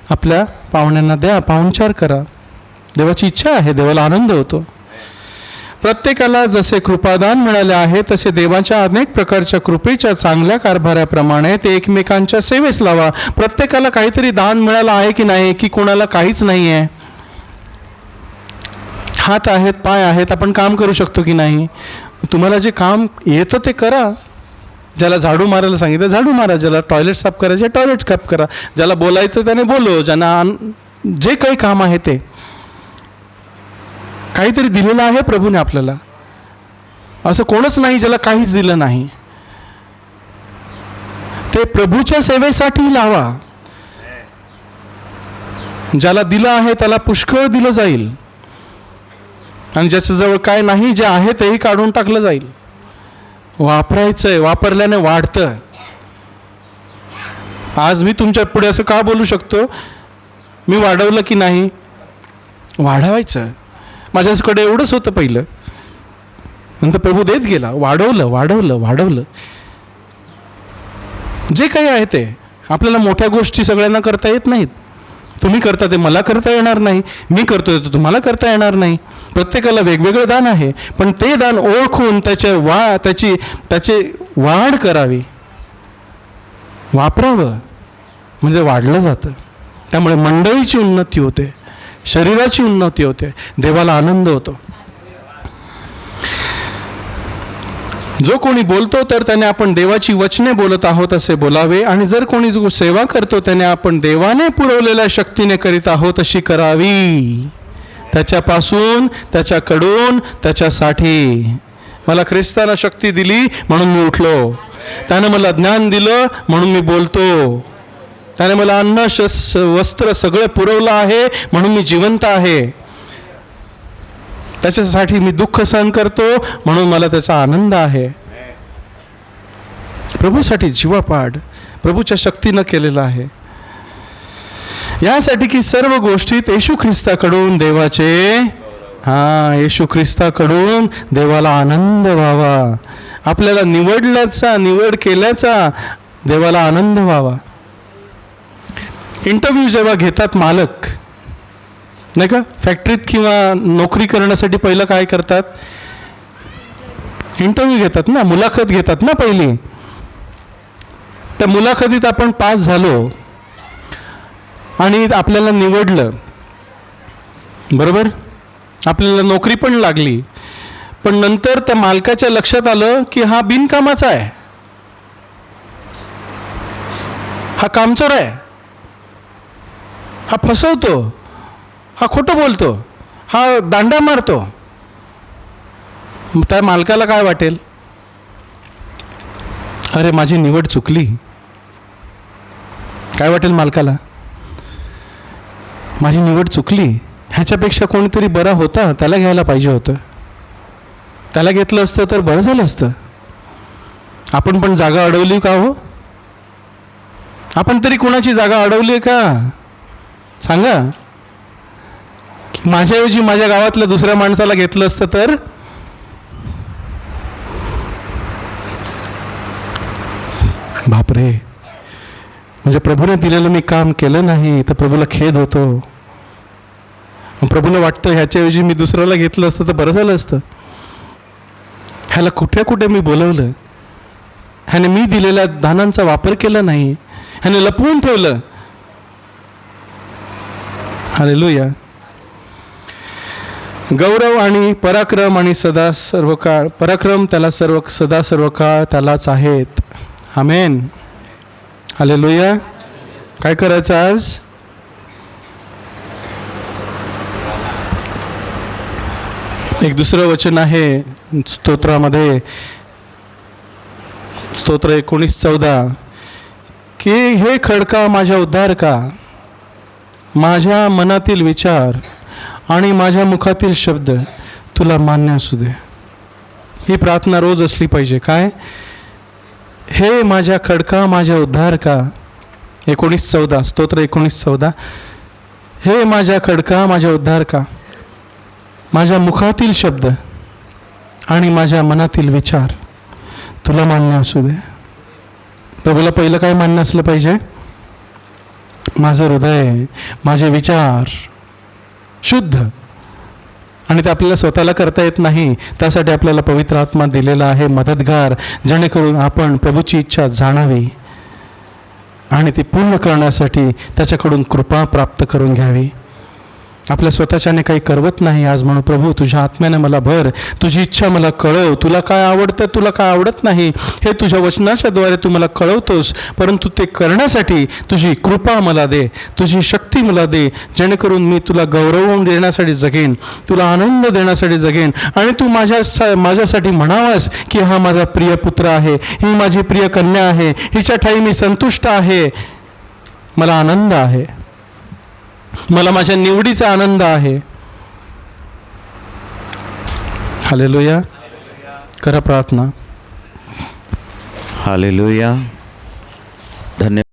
आपल्या पाहुण्यांना द्या, पाहुणचार करा. देवाची इच्छा आहे, देवाला आनंद होतो. प्रत्येकाला जसे कृपादान मिळाले आहे तसे देवाच्या अनेक प्रकारच्या कृपेच्या चांगल्या कारभाराप्रमाणे ते एकमेकांच्या सेवेस लावा. प्रत्येकाला काहीतरी दान मिळालं आहे की नाही, की कोणाला काहीच नाही आहे? हात आहेत, पाय आहेत, आपण काम करू शकतो की नाही? तुम्हाला जे काम येतं ते करा. ज्याला झाडू मारायला सांगितलं झाडू मारा, ज्याला टॉयलेट साफ करायचे टॉयलेट साफ करा, ज्याला बोलायचं त्याने बोलो, ज्यांना जे काही काम आहे ते काहीतरी दिलेलं आहे प्रभूने आपल्याला. असं कोणच नाही ज्याला काहीच दिलं नाही. ते प्रभूच्या सेवेसाठी लावा. ज्याला दिलं आहे त्याला पुष्कळ दिलं जाईल, आणि ज्याच्याजवळ काय नाही, जे आहे तेही काढून टाकलं जाईल. वापरायचंय, वापरल्याने वाढतं. आज मी तुमच्या पुढे असं का बोलू शकतो? मी वाढवलं की नाही? वाढवायचं. माझ्याकडे एवढंच होतं पहिलं, नंतर प्रभू देत गेला, वाढवलं वाढवलं वाढवलं. जे काही आहे ते आपल्याला मोठ्या गोष्टी सगळ्यांना करता येत नाहीत. तुम्ही करता ते मला करता येणार नाही, मी करतोय तो तुम्हाला करता येणार नाही. प्रत्येकाला वेगवेगळं दान आहे, पण ते दान ओळखून त्याची वाढ करावी, वापरावं, म्हणजे वाढलं जातं. त्यामुळे मंडळीची उन्नती होते, शरीराची उन्नती होते, देवाला आनंद होतो. जो कोणी बोलतो तर त्याने आपण देवाची वचने बोलत आहोत असे बोलावे, आणि जर कोणी जो सेवा करतो त्याने आपण देवाने पुरवलेल्या शक्तीने करीत आहोत अशी करावी. त्याच्यापासून, त्याच्याकडून, त्याच्यासाठी. मला ख्रिस्तानं शक्ती दिली म्हणून मी उठलो. त्यानं मला ज्ञान दिलं म्हणून मी बोलतो. त्याने मला अन्न वस्त्र सगळं पुरवलं आहे म्हणून मी जिवंत आहे. त्याच्यासाठी मी दुःख सहन करतो म्हणून मला त्याचा आनंद आहे. प्रभूसाठी जीवापाड प्रभूच्या शक्तीनं केलेला आहे. यासाठी की सर्व गोष्टीत येशू ख्रिस्ताकडून देवाचे येशू ख्रिस्ताकडून देवाला आनंद व्हावा. आपल्याला निवड केल्याचा देवाला आनंद व्हावा. इंटरव्ह्यू जेव्हा घेतात मालक, नाही का, फॅक्टरीत किंवा नोकरी करण्यासाठी पहिलं काय करतात? इंटरव्ह्यू घेतात ना, मुलाखत घेतात ना पहिली. त्या मुलाखतीत आपण पास झालो आणि आपल्याला निवडलं, बरोबर, आपल्याला नोकरी पण लागली. पण नंतर त्या मालकाच्या लक्षात आलं की हा बिनकामाचा आहे, हा कामचोर आहे, हा फसवतो, हा खोटं बोलतो, हा दांडा मारतो. त्या मालकाला काय वाटेल? अरे माझी निवड चुकली. काय वाटेल मालकाला? माझी निवड चुकली, ह्याच्यापेक्षा कोणीतरी बरा होता, त्याला घ्यायला पाहिजे होतं, त्याला घेतलं असतं तर बरं झालं असतं. आपण पण जागा अडवली का हो? आपण तरी कोणाची जागा अडवली का? सांगा. माझ्याऐवजी माझ्या गावातल्या दुसऱ्या माणसाला घेतलं असतं तर? बापरे, म्हणजे प्रभूने दिलेलं मी काम केलं नाही तर प्रभूला खेद होतो. प्रभूला वाटतं ह्याच्याऐवजी मी दुसऱ्याला घेतलं असतं तर बरं झालं असतं. ह्याला कुठे कुठे मी बोलवलं, ह्याने मी दिलेल्या दानांचा वापर केला नाही, ह्याने लपवून ठेवलं. हालेलुया. गौरव आणि पराक्रम आणि सदा सर्व काळ, पराक्रम त्याला सदा सर्व काळ त्यालाच आहेत. आमेन. हालेलुया. काय करायचं आज? एक दुसरं वचन आहे स्तोत्रामध्ये, स्तोत्र 19:14, की हे खडका माझ्या उद्धारका, माझ्या मनातील विचार आणि माझ्या मुखातील शब्द तुला मान्य असू दे. ही प्रार्थना रोज असली पाहिजे. काय? हे माझ्या खडका माझ्या उद्धारका. 19:14, स्तोत्र 19:14. हे माझ्या खडका माझ्या उद्धारका, माझ्या मुखातील शब्द आणि माझ्या मनातील विचार तुला मान्य असू दे. प्रभूला पहिलं काय मान्य असलं पाहिजे? माझं हृदय, माझे विचार शुद्ध. आणि ते आपल्याला स्वतःला करता येत नाही, त्यासाठी आपल्याला पवित्र आत्मा दिलेला आहे, मदतगार, जेणेकरून आपण प्रभूची इच्छा जाणावी आणि ती पूर्ण करण्यासाठी त्याच्याकडून कृपा प्राप्त करून घ्यावी. आपल्या स्वतःच्याने काही करवत नाही. आज म्हणू, प्रभू तुझ्या आत्म्याने मला भर, तुझी इच्छा मला कळव, तुला काय आवडतं, तुला काय आवडत नाही हे तुझ्या वचनाच्या द्वारे तू मला कळवतोस, परंतु ते करण्यासाठी तुझी कृपा मला दे, तुझी शक्ती मला दे, जेणेकरून मी तुला गौरवून देण्यासाठी जगेन, तुला आनंद देण्यासाठी जगेन आणि तू माझ्यासाठी म्हणावास की हा माझा प्रिय पुत्र आहे, ही माझी प्रिय कन्या आहे, हिच्या ठाई मी संतुष्ट आहे, मला आनंद आहे, मला माझ्या निवडीचा आनंद आहे. हालेलुया. करा प्रार्थना. हालेलुया. धन्यवाद.